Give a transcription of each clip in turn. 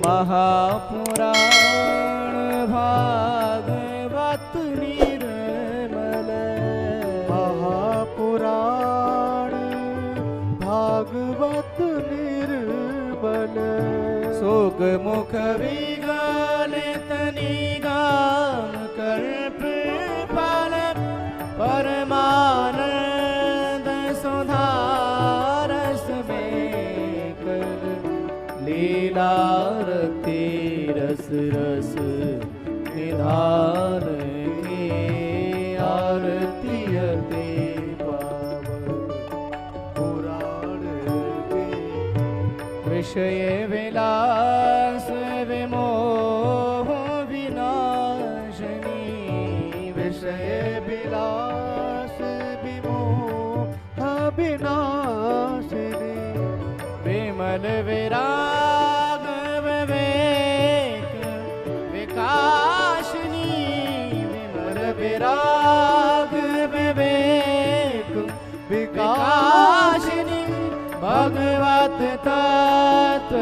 महापुराण भागवत निर्मल महापुराण भागवत निर्मल सुख मुख विगल तनिगान कल्प पाल परमानंद सुधारस बेकल लीला रति रस रस निधान की आरती अति पावन पुराण के विषय विलास विमोह विनाशनी विषय विलास विमोह विनाशिनी विमल विराग विवेक विकासनी विमल विराग विवेक विकासनी भगवत तत्व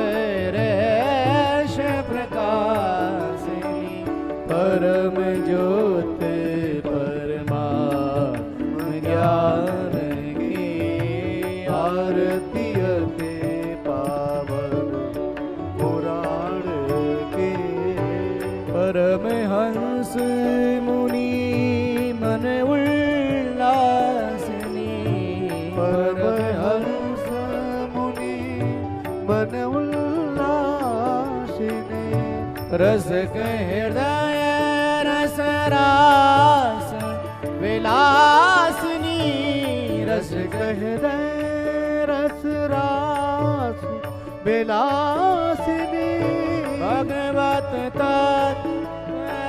रेश प्रकाशिनी परम ज्योत परमात्म ज्ञान की आरती अति पावन पुराण के परमहंस मुनि मन उल्लासनी परमहंस मुनि मन उल्लासिनी रस हृदय रस रास विलासनी रस हृदय रस रास विलासिनी भगवत तत्व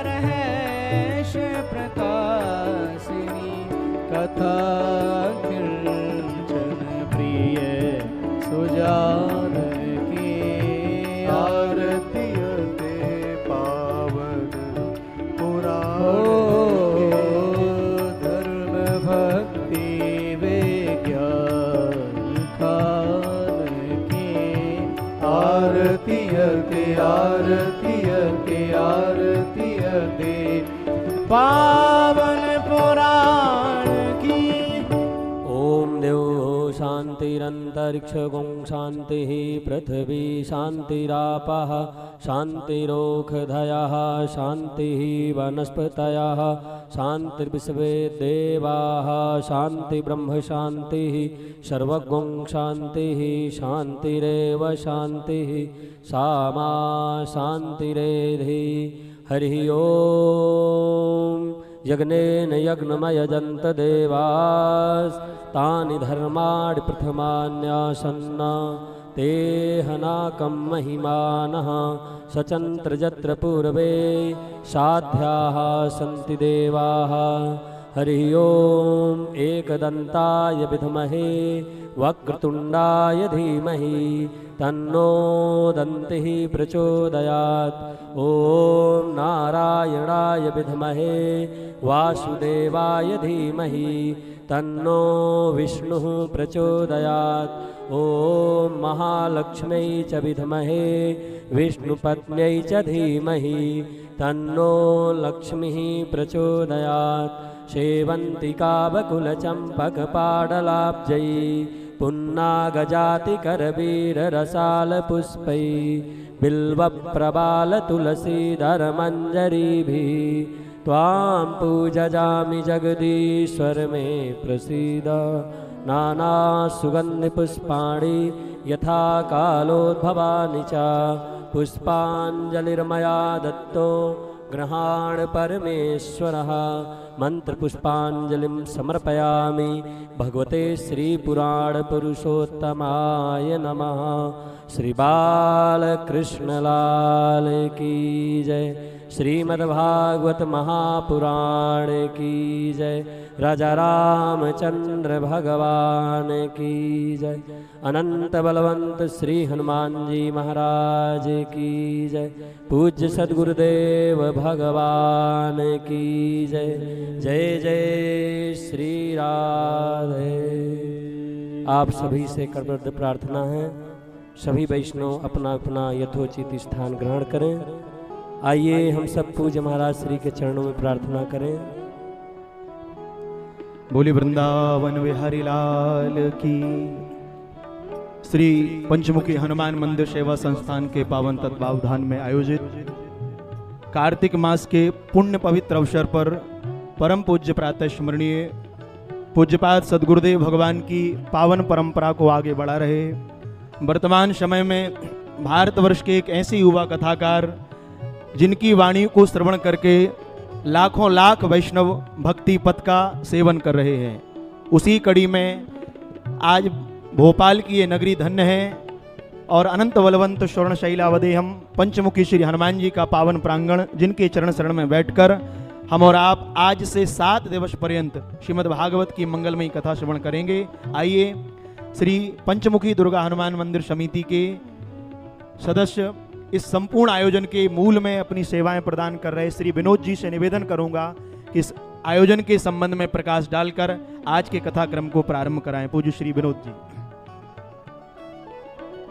रहेश प्रकाशिनी कथा किंचन प्रिय सुजान की आरती अति पावन पुराण धर्म भक्ति विज्ञान खान की आरती अति आरती अति आरती अति पावन पुराण की। ओम देवो शांतिरंतरिक्षगुं शांति पृथ्वी शांतिरापः शांतिरोषधयः शांति वनस्पतयः शांतिर्विश्वे देवाः शांति ब्रह्म शांति सर्वगुं शांति शांतिरेव शांति सामा शांतिरेधि हरि ओम। यज्ञेन यज्ञमयजन्त देवास् तानि धर्माणि प्रथमान्यासन्न ते हनाकं महिमानः सचन्त्र यत्र पूर्वे साध्याः सन्ति देवाः। हरि ओम। एकदन्ताय विद्महे वक्रतुण्डाय धीमहि तन्नो दन्तिः प्रचोदयात्। ओम नारायणाय विद्महे वासुदेवाय धीमहि तन्नो विष्णुः प्रचोदयात्। ओम महालक्ष्म्यै च विद्महे विष्णुपत्न्यै च धीमहि तन्नो लक्ष्मीः प्रचोदयात्। सेवन्तिका बकुलचम्पकपाडलाब्जै पुन्नागजातिकरवीररसालपुष्पै बिल्वप्रबालतुलसीधरमञ्जरीभिः त्वां पूजयामि जगदीश्वर मे प्रसीद। नानासुगन्धिपुष्पाणि यथा कालोद्भवानि च पुष्पाञ्जलिर्मया दत्तो गृहाण परमेश्वरः। मंत्रपुष्पाञ्जलिं समर्पयामि भगवते श्रीपुराणपुरुषोत्तमाय नमः। श्री बालकृष्णलाल की जय। श्रीमद्भागवत महापुराण की जय। राजा रामचंद्र भगवान की जय। अनंत बलवंत श्री हनुमान जी महाराज की जय। पूज्य सद्गुरुदेव भगवान की जय। जय जय श्री राधे। आप सभी से करबद्ध प्रार्थना है, सभी वैष्णव अपना अपना यथोचित स्थान ग्रहण करें। आइए हम सब पूज्य महाराज श्री के चरणों में प्रार्थना करें। बोले वृंदावन विहारी लाल की। श्री पंचमुखी हनुमान मंदिर सेवा संस्थान के पावन तत्वावधान में आयोजित कार्तिक मास के पुण्य पवित्र अवसर पर परम पूज्य प्रातः स्मरणीय पूज्यपाद सदगुरुदेव भगवान की पावन परंपरा को आगे बढ़ा रहे वर्तमान समय में भारतवर्ष के एक ऐसे युवा कथाकार जिनकी वाणी को श्रवण करके लाखों लाख वैष्णव भक्ति पथ का सेवन कर रहे हैं, उसी कड़ी में आज भोपाल की ये नगरी धन्य है और अनंत बलवंत स्वर्ण शैलावदेहम पंचमुखी श्री हनुमान जी का पावन प्रांगण, जिनके चरण शरण में बैठकर हम और आप आज से 7 दिवस पर्यंत श्रीमद् भागवत की मंगलमयी कथा श्रवण करेंगे। आइए श्री पंचमुखी दुर्गा हनुमान मंदिर समिति के सदस्य इस संपूर्ण आयोजन के मूल में अपनी सेवाएं प्रदान कर रहे श्री विनोद जी से निवेदन करूंगा कि इस आयोजन के संबंध में प्रकाश डालकर आज के कथाक्रम को प्रारंभ कराएं। पूज्य श्री विनोद जी।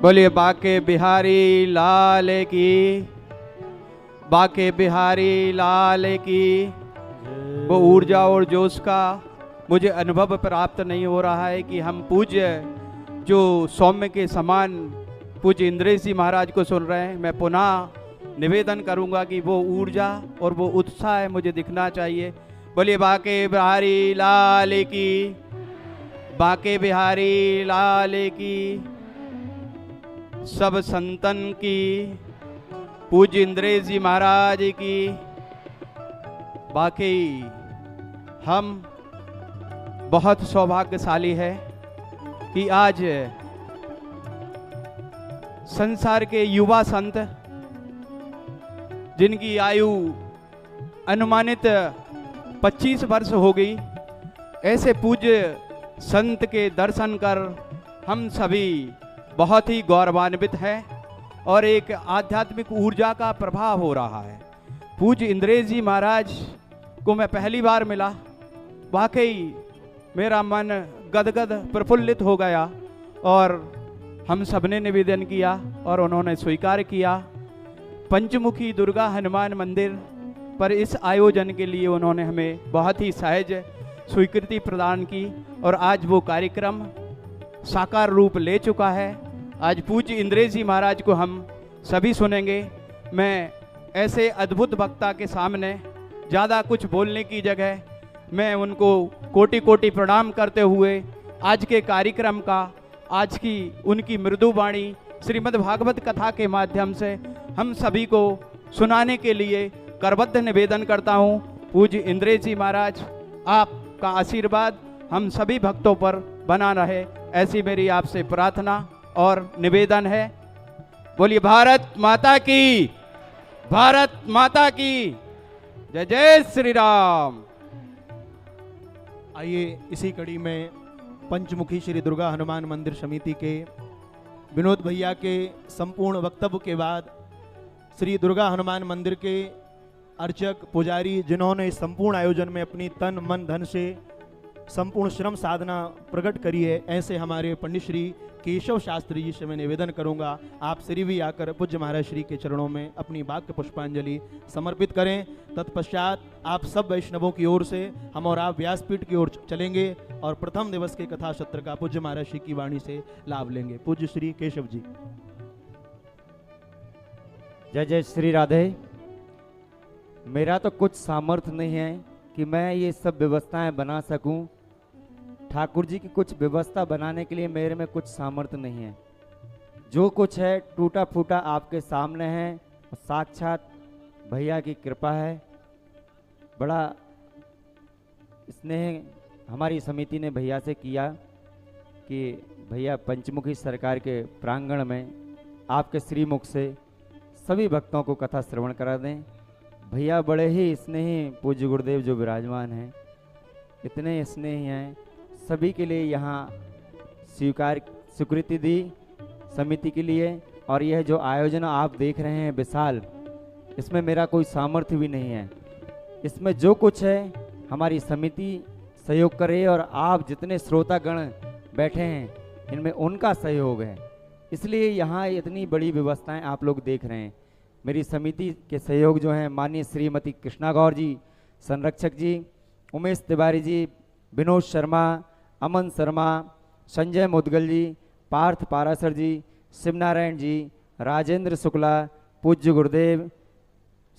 बोलिए बाके बिहारी लाल की, बाके बिहारी लाल की। वो ऊर्जा और जोश का मुझे अनुभव प्राप्त नहीं हो रहा है कि हम पूज्य जो सौम्य के समान पूज्य इंद्रेश जी महाराज को सुन रहे हैं। मैं पुनः निवेदन करूंगा कि वो ऊर्जा और वो उत्साह मुझे दिखना चाहिए। बोलिए बाके बिहारी लाल की, बाके बिहारी लाल की। सब संतन की, पूज्य इंद्रेश जी महाराज की। बाकी हम बहुत सौभाग्यशाली है कि आज संसार के युवा संत जिनकी आयु अनुमानित 25 वर्ष हो गई, ऐसे पूज्य संत के दर्शन कर हम सभी बहुत ही गौरवान्वित हैं और एक आध्यात्मिक ऊर्जा का प्रभाव हो रहा है। पूज्य इंद्रेश जी महाराज को मैं पहली बार मिला, वाकई मेरा मन गदगद प्रफुल्लित हो गया और हम सबने निवेदन किया और उन्होंने स्वीकार किया। पंचमुखी दुर्गा हनुमान मंदिर पर इस आयोजन के लिए उन्होंने हमें बहुत ही सहज स्वीकृति प्रदान की और आज वो कार्यक्रम साकार रूप ले चुका है। आज पूज्य इंद्रेश जी महाराज को हम सभी सुनेंगे। मैं ऐसे अद्भुत वक्ता के सामने ज़्यादा कुछ बोलने की जगह मैं उनको कोटि कोटि प्रणाम करते हुए आज के कार्यक्रम का, आज की उनकी मृदु वाणी श्रीमद् भागवत कथा के माध्यम से हम सभी को सुनाने के लिए करबद्ध निवेदन करता हूँ। पूज्य इंद्रेश जी महाराज, आपका आशीर्वाद हम सभी भक्तों पर बना रहे, ऐसी मेरी आपसे प्रार्थना और निवेदन है। बोलिए भारत माता की, भारत माता की जय जय श्री राम। आइए इसी कड़ी में पंचमुखी श्री दुर्गा हनुमान मंदिर समिति के विनोद भैया के संपूर्ण वक्तव्य के बाद श्री दुर्गा हनुमान मंदिर के अर्चक पुजारी, जिन्होंने इस संपूर्ण आयोजन में अपनी तन मन धन से संपूर्ण श्रम साधना प्रकट करी है, ऐसे हमारे पंडित श्री केशव शास्त्री जी से मैं निवेदन करूंगा आप श्री भी आकर पूज्य महाराज श्री के चरणों में अपनी वाक्य पुष्पांजलि समर्पित करें। तत्पश्चात आप सब वैष्णवों की ओर से हम और आप व्यासपीठ की ओर चलेंगे और प्रथम दिवस के कथा सत्र का पूज्य महाराज श्री की वाणी से लाभ लेंगे। पूज्य श्री केशव जी। जय जय श्री राधे। मेरा तो कुछ सामर्थ्य नहीं है कि मैं ये सब व्यवस्थाएं बना सकूं। ठाकुर जी की कुछ व्यवस्था बनाने के लिए मेरे में कुछ सामर्थ्य नहीं है। जो कुछ है टूटा फूटा आपके सामने है, साक्षात भैया की कृपा है। बड़ा स्नेह हमारी समिति ने भैया से किया कि भैया पंचमुखी सरकार के प्रांगण में आपके श्रीमुख से सभी भक्तों को कथा श्रवण करा दें। भैया बड़े ही स्नेही पूज्य गुरुदेव जो विराजमान हैं, इतने स्नेही हैं, सभी के लिए यहाँ स्वीकृति दी समिति के लिए। और यह जो आयोजन आप देख रहे हैं विशाल, इसमें मेरा कोई सामर्थ्य भी नहीं है। इसमें जो कुछ है हमारी समिति सहयोग करे और आप जितने श्रोतागण बैठे हैं इनमें उनका सहयोग है। इसलिए यहाँ इतनी बड़ी व्यवस्थाएं आप लोग देख रहे हैं। मेरी समिति के सहयोग जो हैं माननीय श्रीमती कृष्णा गौर जी, संरक्षक जी, उमेश तिवारी जी, विनोद शर्मा, अमन शर्मा, संजय मुदगल जी, पार्थ पारासर जी, शिवनारायण जी, राजेंद्र शुक्ला, पूज्य गुरुदेव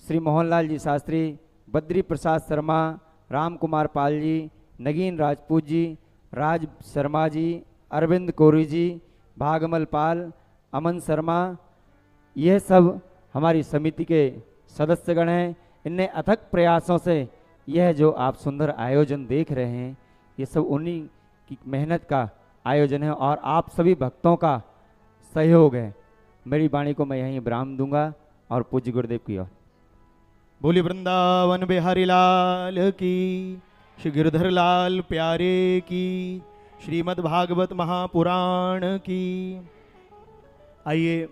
श्री मोहनलाल जी शास्त्री, बद्री प्रसाद शर्मा, राम कुमार पाल जी, नगीन राजपूत जी, राज शर्मा जी, अरविंद कोरी जी, भागमल पाल, अमन शर्मा, यह सब हमारी समिति के सदस्यगण हैं। इनने अथक प्रयासों से यह जो आप सुंदर आयोजन देख रहे हैं, ये सब उन्हीं की मेहनत का आयोजन है और आप सभी भक्तों का सहयोग है। मेरी वाणी को मैं यहीं विराम दूंगा और पूज्य गुरुदेव की ओर। बोली वृंदावन बिहारी लाल की, श्री गिरधर लाल प्यारे की, श्रीमद् भागवत महापुराण की। आइए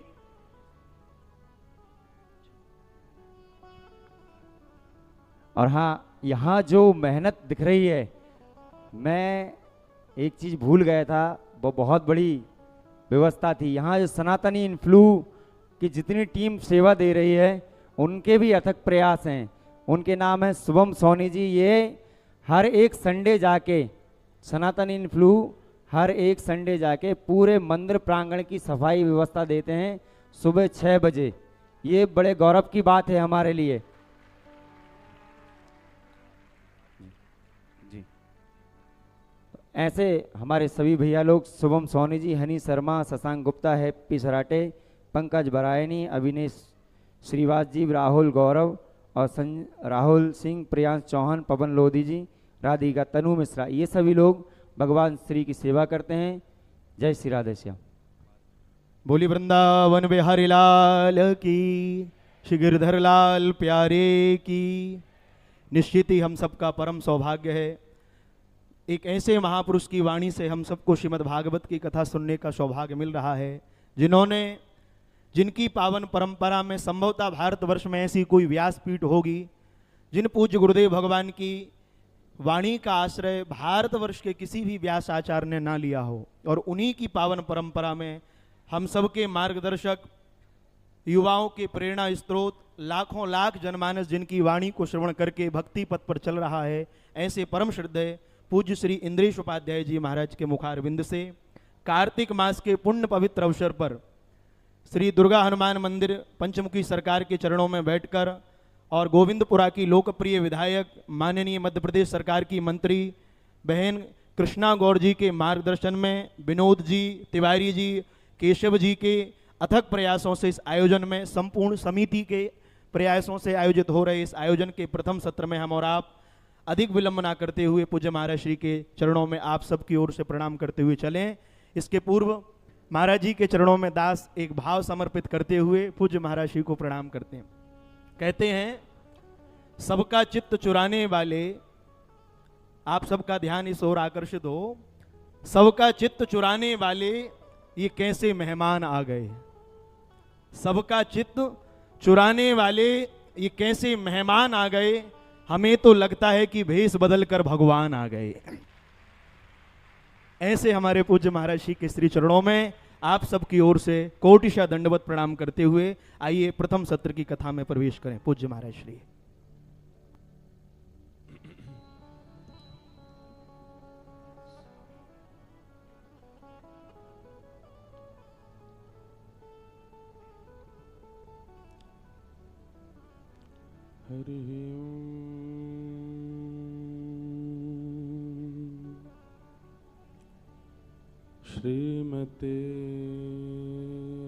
और हाँ, यहाँ जो मेहनत दिख रही है, मैं एक चीज़ भूल गया था, वो बहुत बड़ी व्यवस्था थी। यहाँ जो सनातनी इन्फ्लू की जितनी टीम सेवा दे रही है, उनके भी अथक प्रयास हैं। उनके नाम है शुभम सोनी जी। ये हर एक संडे जाके, सनातनी इन्फ्लू हर एक संडे जाके पूरे मंदिर प्रांगण की सफाई व्यवस्था देते हैं सुबह 6 बजे। ये बड़े गौरव की बात है हमारे लिए। जी, ऐसे हमारे सभी भैया लोग, शुभम सोनी जी, हनी शर्मा, शशांक गुप्ता, हैप्पी सराटे, पंकज बरायनी, अविनेश श्रीवास जी, राहुल गौरव और राहुल सिंह, प्रियांश चौहान, पवन लोधी जी, राधिका, तनु मिश्रा, ये सभी लोग भगवान श्री की सेवा करते हैं। जय श्री राधे श्याम। बोली वृंदावन बिहारी लाल की, श्री गिरधर लाल प्यारे की। निश्चित ही हम सबका परम सौभाग्य है, एक ऐसे महापुरुष की वाणी से हम सबको श्रीमद् भागवत की कथा सुनने का सौभाग्य मिल रहा है, जिनकी पावन परंपरा में संभवतः भारतवर्ष में ऐसी कोई व्यासपीठ होगी जिन पूज्य गुरुदेव भगवान की वाणी का आश्रय भारतवर्ष के किसी भी व्यास आचार्य ने ना लिया हो। और उन्हीं की पावन परंपरा में हम सबके मार्गदर्शक, युवाओं के प्रेरणा स्रोत, लाखों लाख जनमानस जिनकी वाणी को श्रवण करके भक्ति पथ पर चल रहा है, ऐसे परम श्रद्धेय पूज्य श्री इंद्रेश उपाध्याय जी महाराज के मुखारविंद से कार्तिक मास के पुण्य पवित्र अवसर पर श्री दुर्गा हनुमान मंदिर पंचमुखी सरकार के चरणों में बैठकर और गोविंदपुरा की लोकप्रिय विधायक, माननीय मध्य प्रदेश सरकार की मंत्री बहन कृष्णा गौर जी के मार्गदर्शन में, विनोद जी, तिवारी जी, केशव जी के अथक प्रयासों से इस आयोजन में, संपूर्ण समिति के प्रयासों से आयोजित हो रहे इस आयोजन के प्रथम सत्र में हम और आप अधिक विलंब ना करते हुए पूज्य महाराज श्री के चरणों में आप सबकी ओर से प्रणाम करते हुए चलें। इसके पूर्व महाराज जी के चरणों में दास एक भाव समर्पित करते हुए पूज्य महाराज श्री को प्रणाम करते हैं। कहते हैं, सबका चित्त चुराने वाले, आप सबका ध्यान इस ओर आकर्षित हो, सबका चित्त चुराने वाले ये कैसे मेहमान आ गए। सबका चित्त चुराने वाले ये कैसे मेहमान आ गए, हमें तो लगता है कि भेष बदल कर भगवान आ गए। ऐसे हमारे पूज्य महाराज श्री के श्री चरणों में आप सबकी ओर से कोटिशा दंडवत प्रणाम करते हुए आइए प्रथम सत्र की कथा में प्रवेश करें। पूज्य महाराज श्री। हरि श्रीमते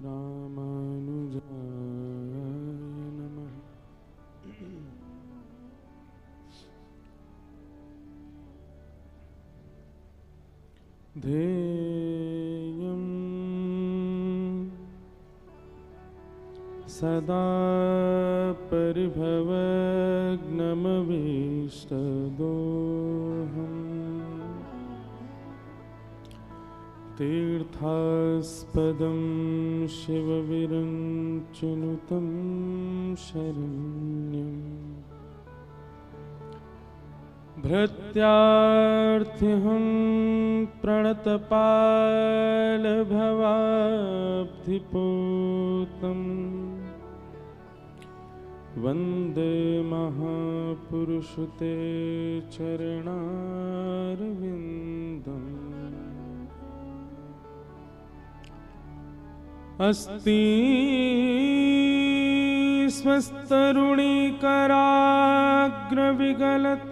रामानुजाय नमः। ध्येयं सदा परिभवग्नमभीष्टदोहम् तीर्थास्पदं शिवविरञ्चनुतं शरण्यं भृत्यार्थिहं प्रणतपालभवाब्धिपूतम् वन्दे महापुरुषते चरणारविन्दम् अस्ति स्वस्तरुणीकराग्रविगलत्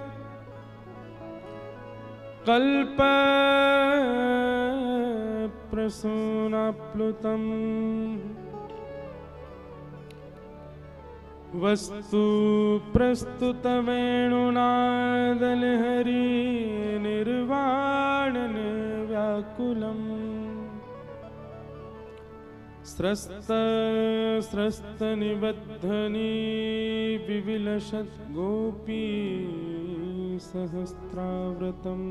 कल्पप्रसूनाप्लुतम् वस्तु प्रस्तुतवेणुनादलहरी निर्वाणन व्याकुलम् स्रस्तनिबद्धनी विविलसत् गोपी सहस्राव्रतम्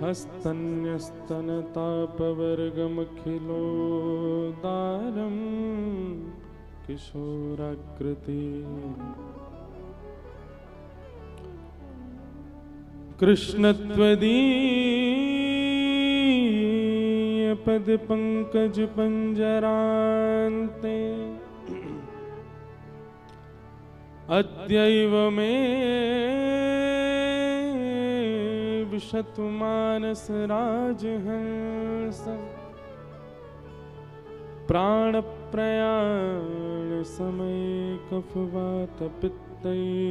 हस्तन्यस्तनतापवर्गमखिलोदारम् किशोराकृति कृष्णत्वदीय पद पंकज पंजरान्ते अद्यैव मे विशतु मानस राजहंस प्राण प्रयाण समय कफवात पित्तये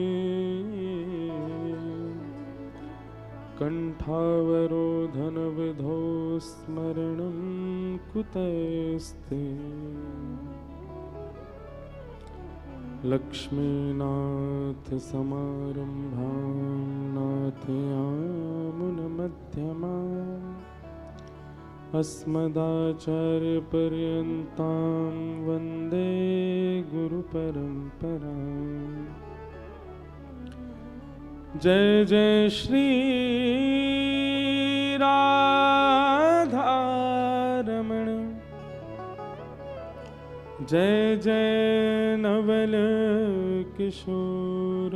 कंठावरोधन विधो स्मरणं कुतस्ते लक्ष्मीनाथ समारंभां नाथयामुनमध्यमाम् अस्मदाचार्यपर्यन्तां वन्दे गुरुपरम्पराम् जय जय श्री राधारमण जय जय नवल किशोर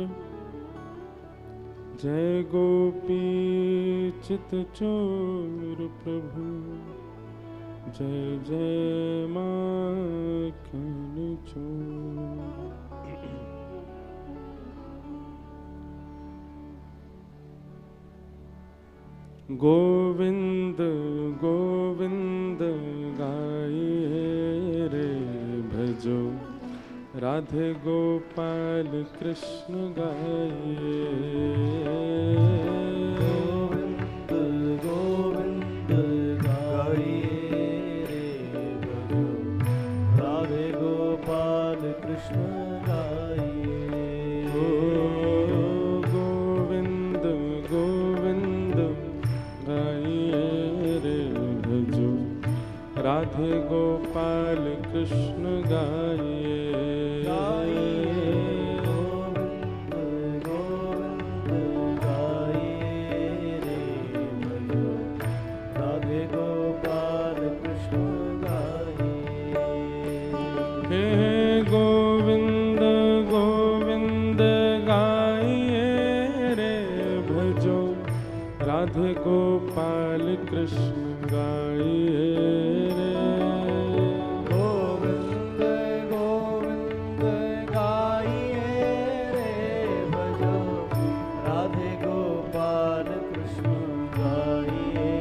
जय गोपी चितचोर प्रभु जय जय माखन चोर। गोविंद गोविंद गाइए रे भजो राधे गोपाल कृष्ण गाइए। गोविंद गोविंद गाइए रे भजो राधे गोपाल कृष्ण गाइए। गोविंद गोविंद गाइए रे भजो राधे गोपाल कृष्ण गाइए। गोविंद गोविंद गाइए रे भजो राधे गोपाल कृष्ण गाइए। हे गोविंद गोविंद गाइए रे भजो राधे गोपाल कृष्ण गाइए रे। गोविंद गोविंद गाइए रे भजो राधे गोपाल कृष्ण गाइए।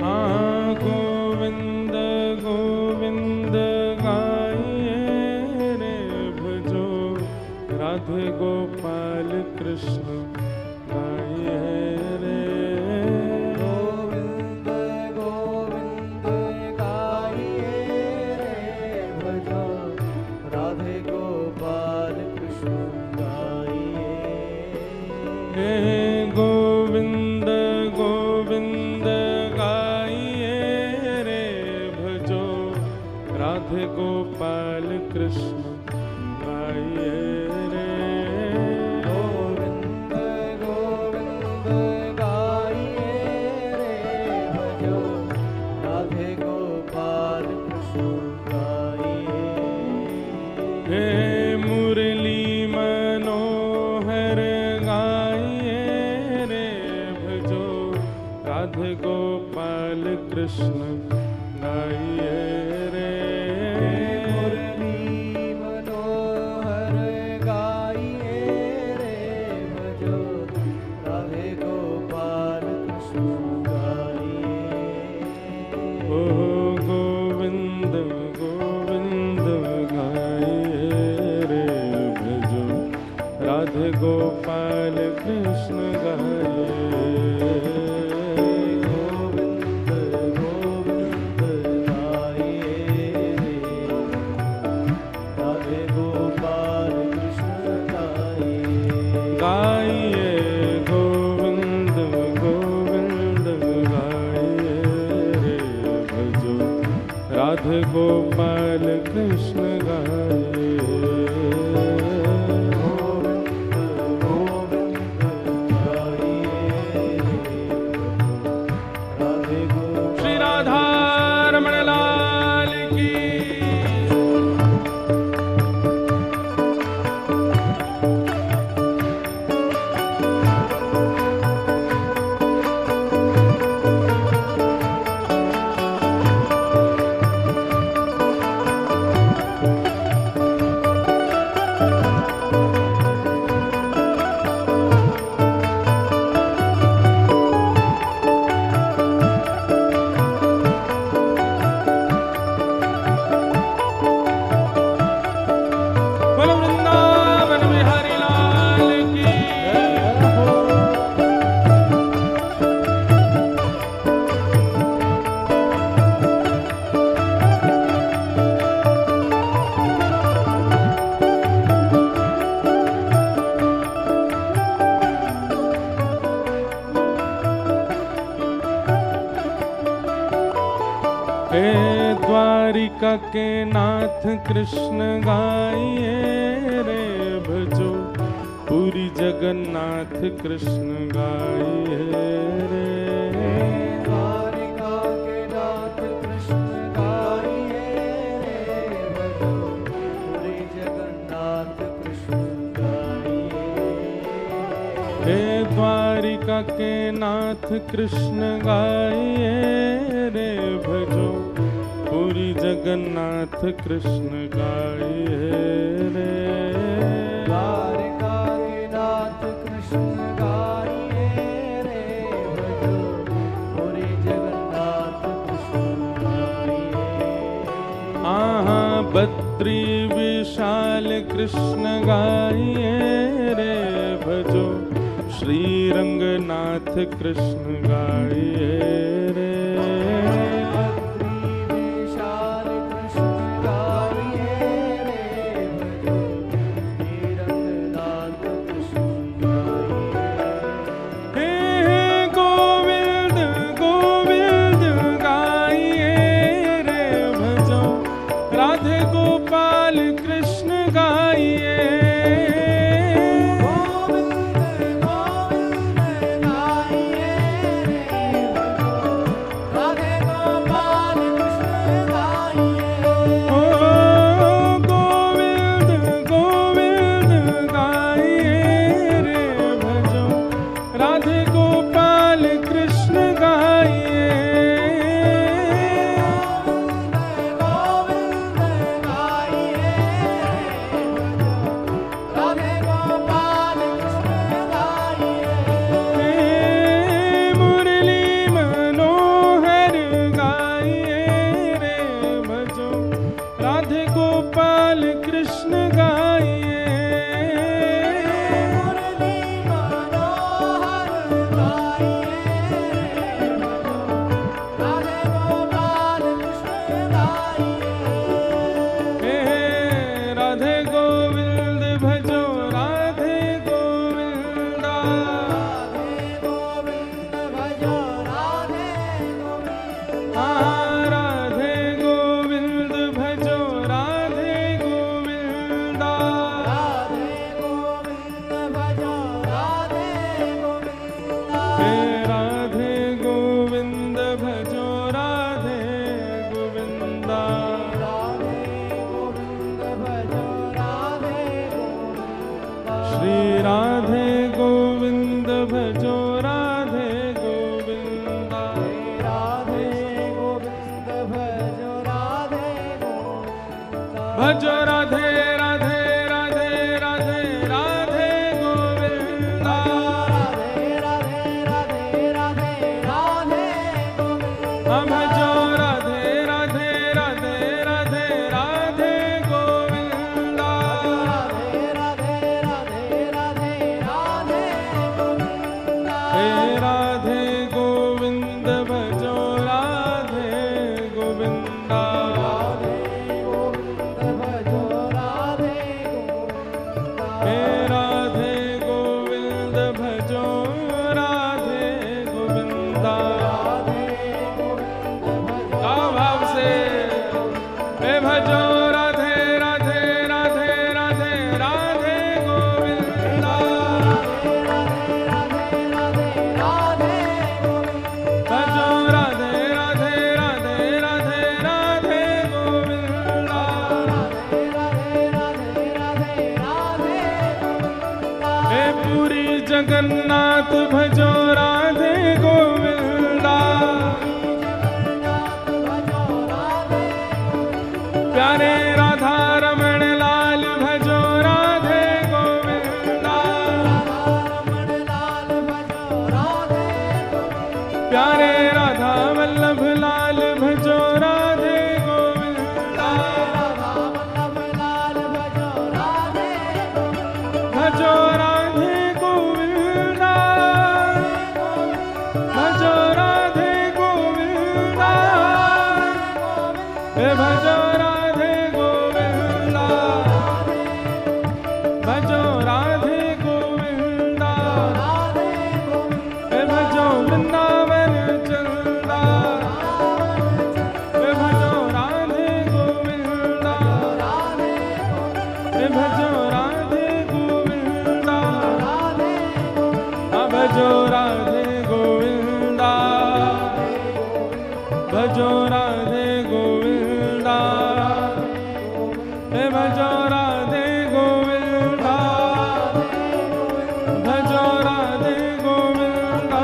हाँ गोविंद गोविंद गाइए रे भजो राधे गोपाल कृष्ण गाइए रे। गोविंद गोविंद गाइए रे भजो राधे गोपाल कृष्ण गाइए। हे गोविंद गोविंद गाइए रे भजो राधे गोपाल कृष्ण गाइए रे। गोविंद गोविंद गाइए रे भजो राधे गोपाल कृष्ण गाइए। हे मुरली मनोहर कृष्ण गाइए रे। मुरली मनोहर गाइए रे, भजो राधे गोपाल कृष्ण गाइए। ओ गोविंद गोविंद गाइए रे, भजो राधे गोपाल कृष्ण गाइए। गोविंद गोविंद गाइए रे, राधे गोपाल कृष्ण गाइए। गाइए गोविंद गोविंद गाइए रे, भजो राधे गोपाल कृष्ण गाइए। श्री राधा रमण लाल की। बोलो वृंदावन बिहारी लाल की। हे द्वारिका के नाथ कृष्ण गाइए रे, भजो पूरी जगन्नाथ कृष्ण गाइए रे। द्वारिका के नाथ कृष्ण गाइए रे, भजो पूरी जगन्नाथ कृष्ण गाइए। हे द्वारिका के नाथ कृष्ण गाइए रे, भजो पूरी जगन्नाथ कृष्ण गाइए रे। द्वारिका के नाथ कृष्ण गाइए रे, भजो पूरी जगन्नाथ कृष्ण गाइए। आहा बद्री विशाल कृष्ण गाइए रे, भजो श्री रंगनाथ कृष्ण गाइए रे। विशाल कृष्ण गाइए रे, भजो श्री रंगनाथ कृष्ण गाइए। हे गोविंद गोविंद गाइए रे, भजो राधे गोपाल कृष्ण गाइए। भजो राधे राधे राधे राधे राधे गोविंदा हम भजो राधे राधे राधे राधे राधे गोविंदा हे राधे गोविंद भजो राधे गोविंदा हे राधे गोविंद भजो राधे गोविंदा क्या भाव से हे भजो राधे राधे राधे राधे राधे गोविंदा भजो राधे राधे राधे राधे राधे गोविंदा हे पूरी जगन्नाथ भजो राधे गोविंदा प्यारे राधा रमण लाल भजो राधे गोविंदा प्यारे राधा वल्लभ लाल भजो राधे गोविंदा भजो राधे गोविंदा भजो राधे गोविंदा हे भजो राधे गोविंदा भजो राधे गोविंदा हे भजो वृंदावन चंदा हे भजो राधे गोविंदा हे भजो राधे गोविंदा भजो राधे गोविंदा भजो राधे गोविंदा हे भजो राधे गोविंदा भजो राधे गोविंदा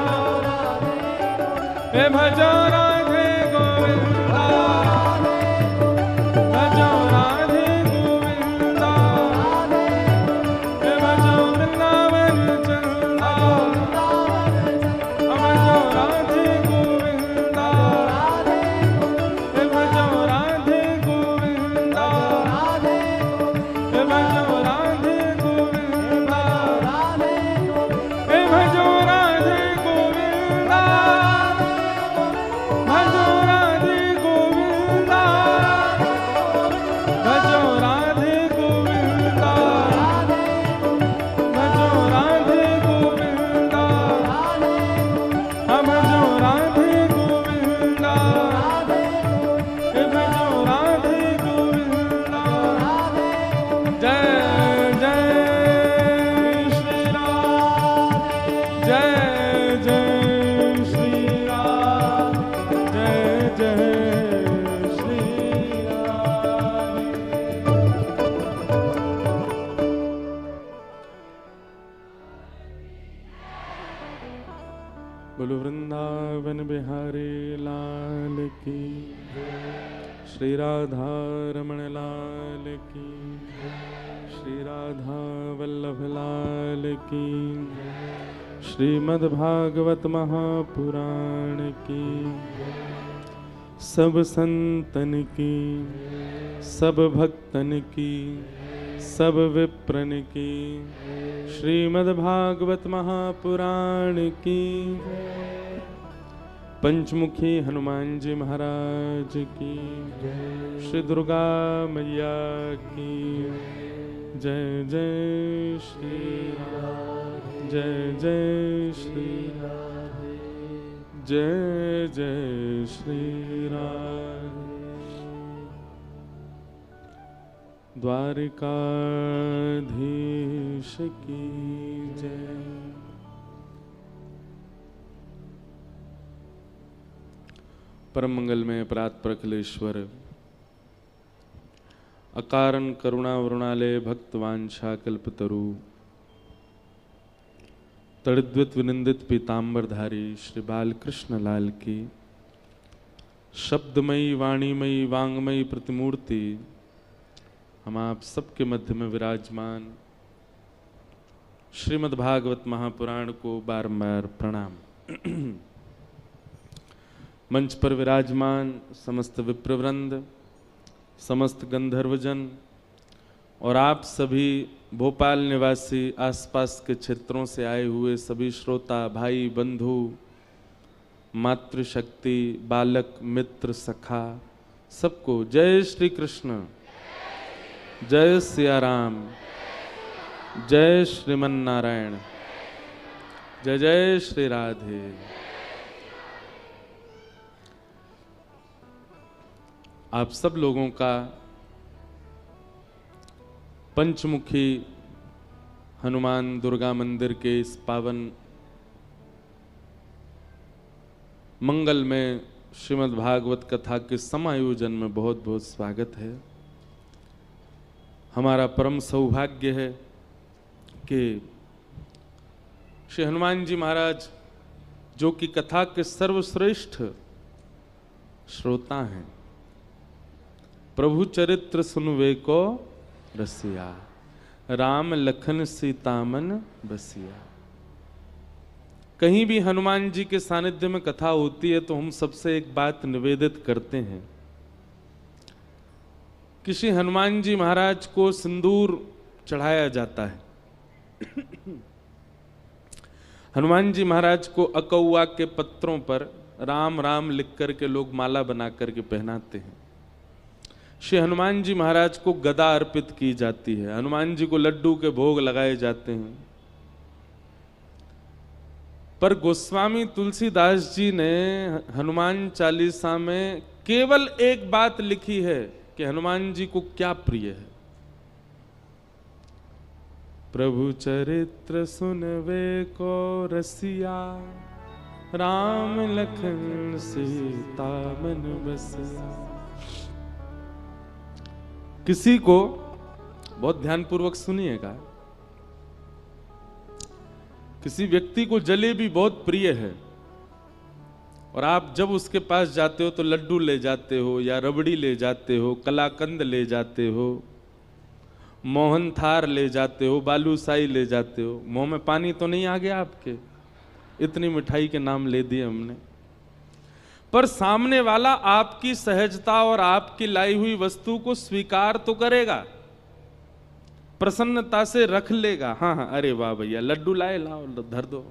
हे भजो राधे गोविंदा भजो राधे गोविंदा हे भजो वृंदावन चंदा भजो राधे गोविंदा हे भजो राधे गोविंदा हे भजो राधे गोविंदा हे भजो राधे गोविंदा भजो राधे गोविंदा भजो राधे गोविंदा भजो राधे गोविंदा हम भजो राधे गोविंदा हे भजो राधे गोविंदा जय जय श्री राम जय जय श्री राम जय जय श्री राम बोलो वृंदावन बिहारी लाल की श्री राधा रमण लाल की श्री राधा वल्लभ लाल की श्रीमद् भागवत महापुराण की सब संतन की सब भक्तन की सब विप्रन की श्रीमद् भागवत महापुराण की पंचमुखी हनुमान जी महाराज की श्री दुर्गा मैया की जय जय श्री राम जय जय श्री राम जय जय श्री राम द्वारिकाधीश की जय। परम मंगल में परात्पर अखिलेश्वर अकारण करुणा वरुणालय भक्तवांछा कल्पतरु तड़िद्वित विनिंदित पीताम्बरधारी श्री बालकृष्ण लाल की शब्दमयी वाणीमयी वांगमयी प्रतिमूर्ति हम आप सबके मध्य में विराजमान श्रीमद् भागवत महापुराण को बारंबार प्रणाम। मंच पर विराजमान समस्त विप्रवृंद, समस्त गंधर्वजन और आप सभी भोपाल निवासी आसपास के क्षेत्रों से आए हुए सभी श्रोता भाई बंधु, मातृशक्ति, बालक, मित्र, सखा, सबको जय श्री कृष्ण, जय सिया राम, जय श्रीमन नारायण, जय जय श्री राधे। आप सब लोगों का पंचमुखी हनुमान दुर्गा मंदिर के इस पावन मंगल में श्रीमद् भागवत कथा के समायोजन में बहुत बहुत स्वागत है। हमारा परम सौभाग्य है कि श्री हनुमान जी महाराज, जो कि कथा के सर्वश्रेष्ठ श्रोता हैं, प्रभु चरित्र सुनवे को रसिया, राम लखन सीता मन बसिया। कहीं भी हनुमान जी के सानिध्य में कथा होती है तो हम सबसे एक बात निवेदित करते हैं कि श्री हनुमान जी महाराज को सिंदूर चढ़ाया जाता है। हनुमान जी महाराज को अकौआ के पत्रों पर राम राम लिख करके लोग माला बना करके पहनाते हैं। श्री हनुमान जी महाराज को गदा अर्पित की जाती है। हनुमान जी को लड्डू के भोग लगाए जाते हैं। पर गोस्वामी तुलसीदास जी ने हनुमान चालीसा में केवल एक बात लिखी है कि हनुमान जी को क्या प्रिय है। प्रभु चरित्र सुनवे को रसिया, राम लखन सीता मन बसिया। किसी को, बहुत ध्यानपूर्वक सुनिएगा, किसी व्यक्ति को जलेबी बहुत प्रिय है और आप जब उसके पास जाते हो तो लड्डू ले जाते हो या रबड़ी ले जाते हो, कलाकंद ले जाते हो, मोहन थार ले जाते हो, बालूशाही ले जाते हो। मुंह में पानी तो नहीं आ गया आपके? इतनी मिठाई के नाम ले दिए हमने। पर सामने वाला आपकी सहजता और आपकी लाई हुई वस्तु को स्वीकार तो करेगा, प्रसन्नता से रख लेगा। हाँ हाँ, अरे वाह भैया, लड्डू लाए, लाओ धर दो।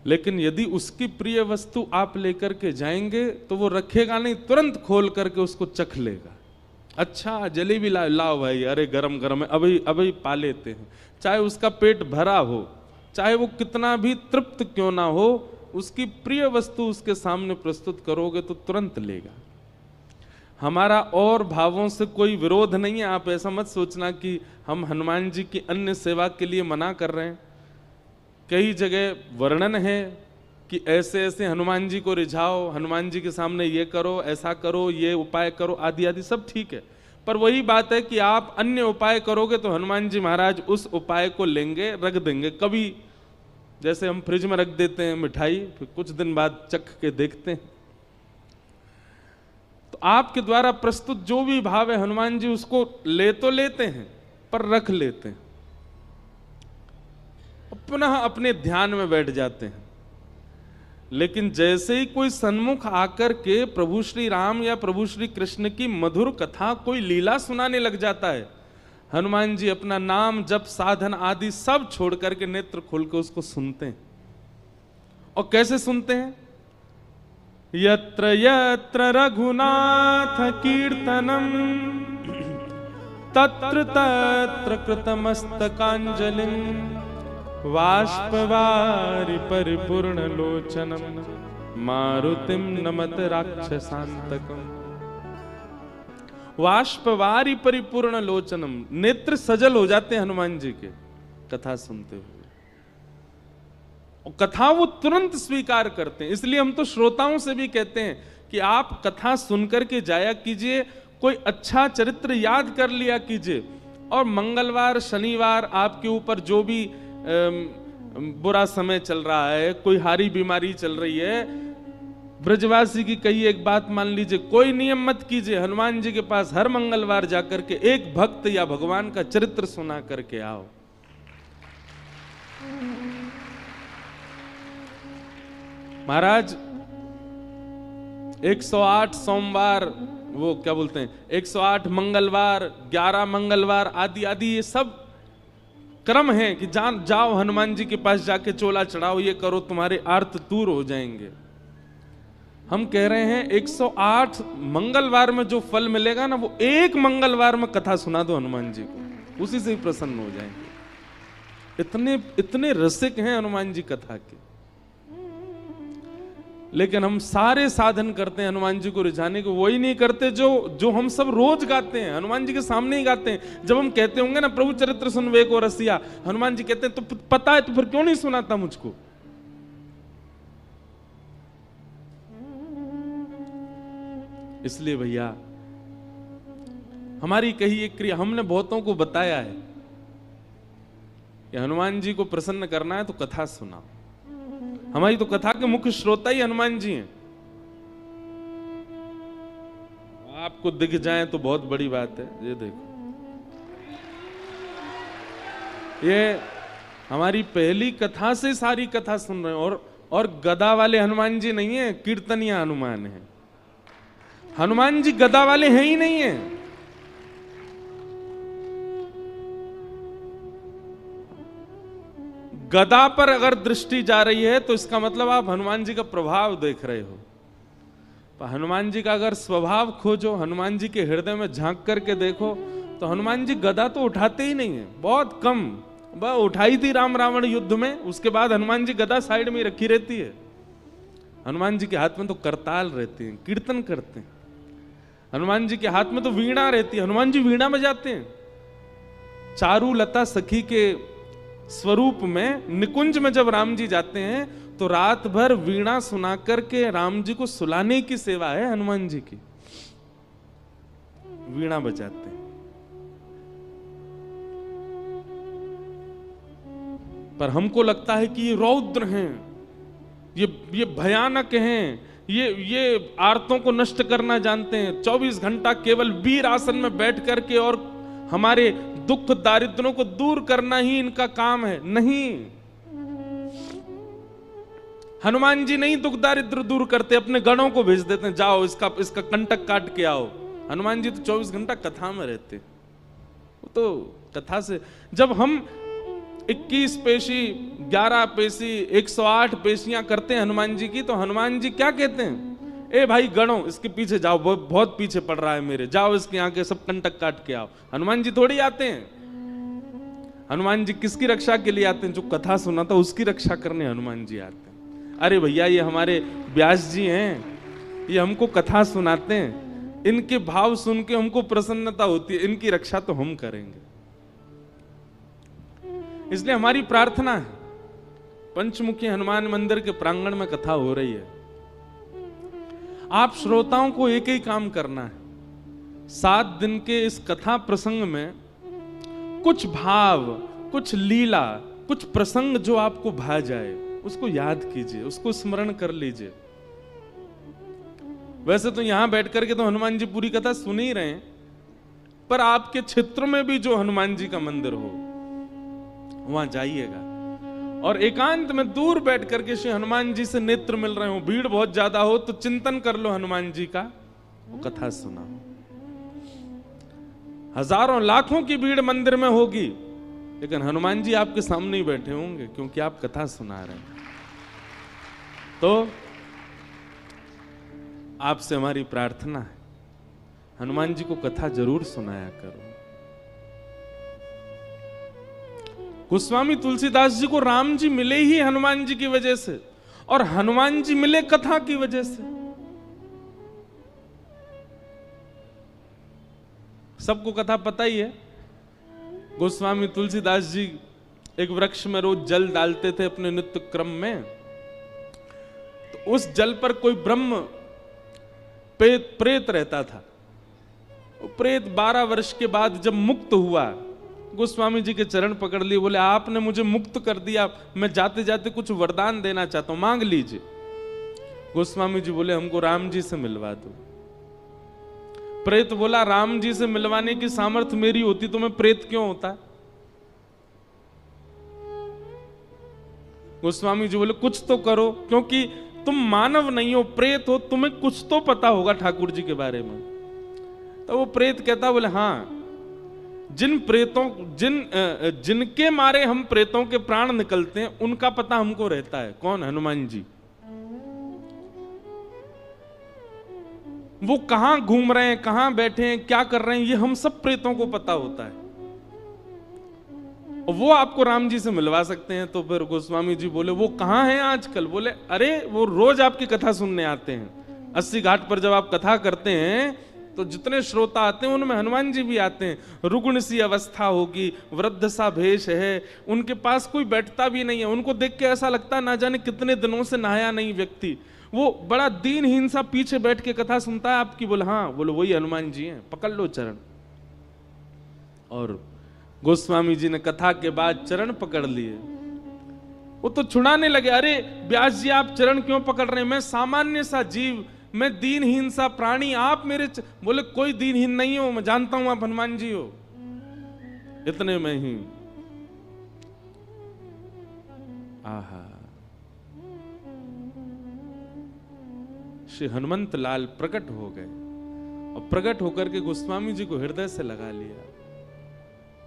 लेकिन यदि उसकी प्रिय वस्तु आप लेकर के जाएंगे तो वो रखेगा नहीं, तुरंत खोल करके उसको चख लेगा। अच्छा जलेबी लाओ भाई, अरे गरम गरम है, अभी अभी पा लेते हैं। चाहे उसका पेट भरा हो, चाहे वो कितना भी तृप्त क्यों ना हो, उसकी प्रिय वस्तु उसके सामने प्रस्तुत करोगे तो तुरंत लेगा। हमारा और भावों से कोई विरोध नहीं है। आप ऐसा मत सोचना कि हम हनुमान जी की अन्य सेवा के लिए मना कर रहे हैं। कई जगह वर्णन है कि ऐसे ऐसे हनुमान जी को रिझाओ, हनुमान जी के सामने ये करो, ऐसा करो, ये उपाय करो, आदि आदि सब ठीक है। पर वही बात है कि आप अन्य उपाय करोगे तो हनुमान जी महाराज उस उपाय को लेंगे, रख देंगे। कभी जैसे हम फ्रिज में रख देते हैं मिठाई, फिर कुछ दिन बाद चख के देखते हैं। तो आपके द्वारा प्रस्तुत जो भी भाव है, हनुमान जी उसको ले तो लेते हैं पर रख लेते हैं, पुनः अपने ध्यान में बैठ जाते हैं। लेकिन जैसे ही कोई सन्मुख आकर के प्रभु श्री राम या प्रभु श्री कृष्ण की मधुर कथा, कोई लीला सुनाने लग जाता है, हनुमान जी अपना नाम जप साधन आदि सब छोड़ करके नेत्र खोल के उसको सुनते हैं। और कैसे सुनते हैं? यत्र यत्र रघुनाथ कीर्तनम तत्र तत्र कृतमस्तकांजलिं वाष्पवारि परिपूर्ण लोचनम मारुतिम नमत राक्षसांतकम। वाष्पवारि परिपूर्ण लोचनम, नेत्र सजल हो जाते हैं हनुमान जी के कथा सुनते हुए। और कथा वो तुरंत स्वीकार करते हैं। इसलिए हम तो श्रोताओं से भी कहते हैं कि आप कथा सुनकर के जाया कीजिए, कोई अच्छा चरित्र याद कर लिया कीजिए। और मंगलवार शनिवार आपके ऊपर जो भी बुरा समय चल रहा है, कोई हारी बीमारी चल रही है, ब्रजवासी की कही एक बात मान लीजिए, कोई नियम मत कीजिए, हनुमान जी के पास हर मंगलवार जाकर के एक भक्त या भगवान का चरित्र सुना करके आओ। महाराज 108 सोमवार, वो क्या बोलते हैं, 108 मंगलवार, 11 मंगलवार आदि आदि, ये सब क्रम है कि जाओ हनुमान जी के पास जाके चोला चढ़ाओ, ये करो, तुम्हारे आर्त दूर हो जाएंगे। हम कह रहे हैं 108 मंगलवार में जो फल मिलेगा ना, वो एक मंगलवार में कथा सुना दो हनुमान जी को, उसी से ही प्रसन्न हो जाएंगे। इतने इतने रसिक हैं हनुमान जी कथा के। लेकिन हम सारे साधन करते हैं हनुमान जी को रिझाने को, वही नहीं करते जो हम सब रोज गाते हैं, हनुमान जी के सामने ही गाते हैं। जब हम कहते होंगे ना प्रभु चरित्र सुन वे को रसिया, हनुमान जी कहते हैं तो पता है तो फिर क्यों नहीं सुनाता मुझको। इसलिए भैया हमारी कही एक क्रिया, हमने बहुतों को बताया है कि हनुमान जी को प्रसन्न करना है तो कथा सुनाओ। हमारी तो कथा के मुख्य श्रोता ही हनुमान जी हैं। आपको दिख जाए तो बहुत बड़ी बात है। ये देखो, ये हमारी पहली कथा से सारी कथा सुन रहे हैं। और गदा वाले हनुमान जी नहीं है, कीर्तनिया हनुमान है। हनुमान जी गदा वाले हैं ही नहीं है। गदा पर अगर दृष्टि जा रही है तो इसका मतलब आप हनुमान जी का प्रभाव देख रहे हो। पर हनुमान जी का अगर स्वभाव खोजो, हनुमान जी के हृदय में झांक करके देखो, तो हनुमान जी गदा तो उठाते ही नहीं है, बहुत कम। वह उठाई थी राम रावण युद्ध में, उसके बाद हनुमान जी गदा साइड में रखी रहती है। हनुमान जी के हाथ में तो करताल रहती है, कीर्तन करते हैं। हनुमान जी के हाथ में तो वीणा रहती है, हनुमान जी वीणा बजाते हैं। चारू लता सखी के स्वरूप में निकुंज में जब राम जी जाते हैं तो रात भर वीणा सुना करके राम जी को सुलाने की सेवा है हनुमान जी की। वीणा बजाते हैं। पर हमको लगता है कि ये रौद्र हैं, ये भयानक हैं, ये आर्तों को नष्ट करना जानते हैं। 24 घंटा केवल वीर आसन में बैठ करके और हमारे दुख दारिद्रों को दूर करना ही इनका काम है। नहीं, हनुमान जी नहीं दुख दारिद्र दूर करते, अपने गणों को भेज देते हैं, जाओ इसका कंटक काट के आओ। हनुमान जी तो 24 घंटा कथा में रहते। वो तो कथा से, जब हम 21 पेशी 11 पेशी 108 पेशियां करते हैं हनुमान जी की, तो हनुमान जी क्या कहते हैं, ए भाई गणों इसके पीछे जाओ, बहुत पीछे पड़ रहा है मेरे, जाओ इसके यहाँ के सब कंटक काट के आओ। हनुमान जी थोड़ी आते हैं। हनुमान जी किसकी रक्षा के लिए आते हैं? जो कथा सुनाता उसकी रक्षा करने हनुमान जी आते हैं। अरे भैया ये हमारे व्यास जी हैं, ये हमको कथा सुनाते हैं, इनके भाव सुन के हमको प्रसन्नता होती है, इनकी रक्षा तो हम करेंगे। इसलिए हमारी प्रार्थना है, पंचमुखी हनुमान मंदिर के प्रांगण में कथा हो रही है, आप श्रोताओं को एक ही काम करना है। 7 दिन के इस कथा प्रसंग में कुछ भाव, कुछ लीला, कुछ प्रसंग जो आपको भा जाए उसको याद कीजिए, उसको स्मरण कर लीजिए। वैसे तो यहां बैठ करके तो हनुमान जी पूरी कथा सुन ही रहे हैं, पर आपके क्षेत्र में भी जो हनुमान जी का मंदिर हो वहां जाइएगा और एकांत में दूर बैठ करके श्री हनुमान जी से नेत्र मिल रहे हो, भीड़ बहुत ज्यादा हो तो चिंतन कर लो हनुमान जी का, वो कथा सुना। हजारों लाखों की भीड़ मंदिर में होगी, लेकिन हनुमान जी आपके सामने ही बैठे होंगे क्योंकि आप कथा सुना रहे हैं। तो आपसे हमारी प्रार्थना है, हनुमान जी को कथा जरूर सुनाया करो। गोस्वामी तुलसीदास जी को राम जी मिले ही हनुमान जी की वजह से, और हनुमान जी मिले कथा की वजह से। सबको कथा पता ही है। गोस्वामी तुलसीदास जी एक वृक्ष में रोज जल डालते थे अपने नित्य क्रम में, तो उस जल पर कोई ब्रह्म प्रेत रहता था। वो प्रेत 12 वर्ष के बाद जब मुक्त हुआ, गोस्वामी जी के चरण पकड़ लिए, बोले आपने मुझे मुक्त कर दिया, मैं जाते जाते कुछ वरदान देना चाहता हूं, मांग लीजिए। गोस्वामी जी बोले हमको राम जी से मिलवा दो। प्रेत बोला राम जी से मिलवाने की सामर्थ्य मेरी होती तो मैं प्रेत क्यों होता? गोस्वामी जी बोले कुछ तो करो, क्योंकि तुम मानव नहीं हो, प्रेत हो, तुम्हें कुछ तो पता होगा ठाकुर जी के बारे में। तो वो प्रेत कहता बोले हाँ, जिनके मारे हम प्रेतों के प्राण निकलते हैं उनका पता हमको रहता है। कौन? हनुमान जी। वो कहां घूम रहे हैं, कहां बैठे हैं, क्या कर रहे हैं, ये हम सब प्रेतों को पता होता है। और वो आपको राम जी से मिलवा सकते हैं। तो फिर गोस्वामी जी बोले वो कहां हैं आजकल? बोले अरे वो रोज आपकी कथा सुनने आते हैं। 80 घाट पर जब आप कथा करते हैं तो जितने श्रोता आते हैं उनमें हनुमान जी भी आते हैं। रुग्ण सी अवस्था होगी, वृद्ध सा भेष है, उनके पास कोई बैठता भी नहीं है। उनको देख के ऐसा लगता है ना जाने कितने दिनों से नहाया नहीं व्यक्ति। वो बड़ा दीनहीन सा पीछे बैठ के कथा सुनता है आपकी। बोले हाँ, बोले वही हनुमान जी हैं, पकड़ लो चरण। और गोस्वामी जी ने कथा के बाद चरण पकड़ लिए। वो तो छुड़ाने लगे, अरे व्यास जी आप चरण क्यों पकड़ रहे हैं? मैं सामान्य सा जीव, मैं दीनहीन सा प्राणी, आप मेरे बोले कोई दीनहीन नहीं हो, मैं जानता हूं आप हनुमान जी हो। इतने में ही आहा, श्री हनुमंत लाल प्रकट हो गए और प्रकट होकर के गोस्वामी जी को हृदय से लगा लिया।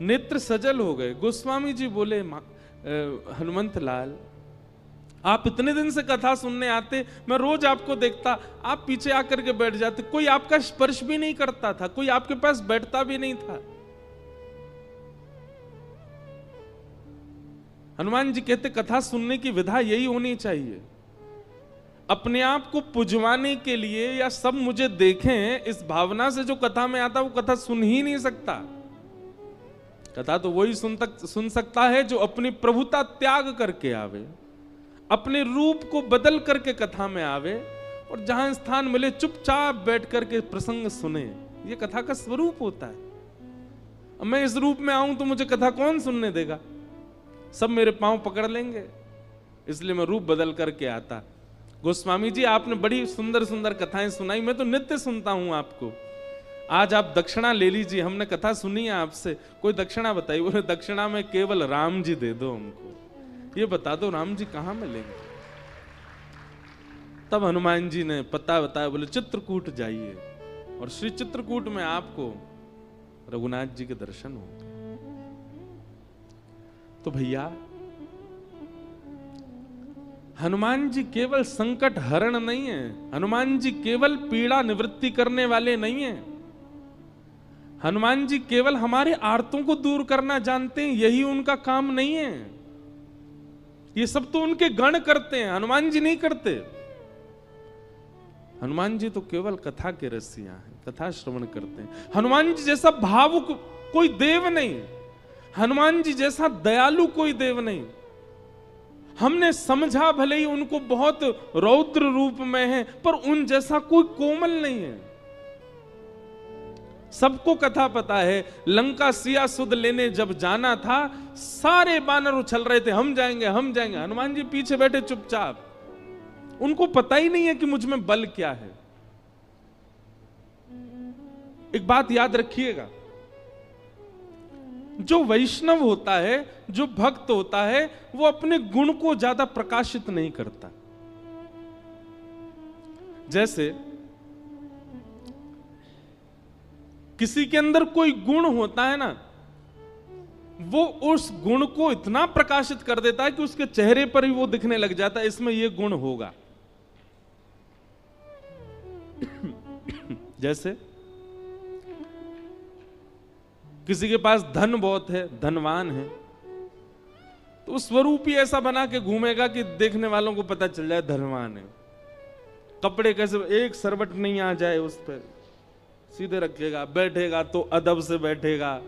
नेत्र सजल हो गए। गोस्वामी जी बोले हनुमंत लाल आप इतने दिन से कथा सुनने आते, मैं रोज आपको देखता, आप पीछे आकर के बैठ जाते, कोई आपका स्पर्श भी नहीं करता था, कोई आपके पास बैठता भी नहीं था। हनुमान जी कहते कथा सुनने की विधा यही होनी चाहिए। अपने आप को पुजवाने के लिए या सब मुझे देखें इस भावना से जो कथा में आता वो कथा सुन ही नहीं सकता। कथा तो वही सुन सकता है जो अपनी प्रभुता त्याग करके आवे, अपने रूप को बदल करके कथा में आवे और जहां स्थान मिले चुपचाप बैठ करके प्रसंग सुने। ये कथा का स्वरूप होता है। अब मैं इस रूप में आऊं तो मुझे कथा कौन सुनने देगा? सब मेरे पांव पकड़ लेंगे, इसलिए मैं रूप बदल करके आता। गोस्वामी जी आपने बड़ी सुंदर सुंदर कथाएं सुनाई, मैं तो नित्य सुनता हूं आपको। आज आप दक्षिणा ले लीजिए, हमने कथा सुनी है आपसे, कोई दक्षिणा बताइए। बोले दक्षिणा में केवल राम जी दे दो हमको, ये बता दो राम जी कहां मिलेंगे। तब हनुमान जी ने पता बताया, बोले चित्रकूट जाइए और श्री चित्रकूट में आपको रघुनाथ जी के दर्शन होंगे। तो भैया हनुमान जी केवल संकट हरण नहीं है, हनुमान जी केवल पीड़ा निवृत्ति करने वाले नहीं हैं। हनुमान जी केवल हमारे आर्तों को दूर करना जानते हैं, यही उनका काम नहीं है। ये सब तो उनके गण करते हैं, हनुमान जी नहीं करते। हनुमान जी तो केवल कथा के रसिया हैं, कथा श्रवण करते हैं। हनुमान जी जैसा भावुक कोई देव नहीं, हनुमान जी जैसा दयालु कोई देव नहीं। हमने समझा भले ही उनको बहुत रौद्र रूप में है, पर उन जैसा कोई कोमल नहीं है। सबको कथा पता है, लंका सिया सुध लेने जब जाना था, सारे बानर उछल रहे थे हम जाएंगे हम जाएंगे, हनुमान जी पीछे बैठे चुपचाप। उनको पता ही नहीं है कि मुझ में बल क्या है। एक बात याद रखिएगा, जो वैष्णव होता है, जो भक्त होता है, वो अपने गुण को ज्यादा प्रकाशित नहीं करता। जैसे किसी के अंदर कोई गुण होता है ना, वो उस गुण को इतना प्रकाशित कर देता है कि उसके चेहरे पर ही वो दिखने लग जाता है, इसमें ये गुण होगा। जैसे किसी के पास धन बहुत है, धनवान है, तो स्वरूप ही ऐसा बना के घूमेगा कि देखने वालों को पता चल जाए धनवान है। कपड़े कैसे, एक सरवट नहीं आ जाए उस पर, सीधे रखेगा, बैठेगा तो अदब से बैठेगा,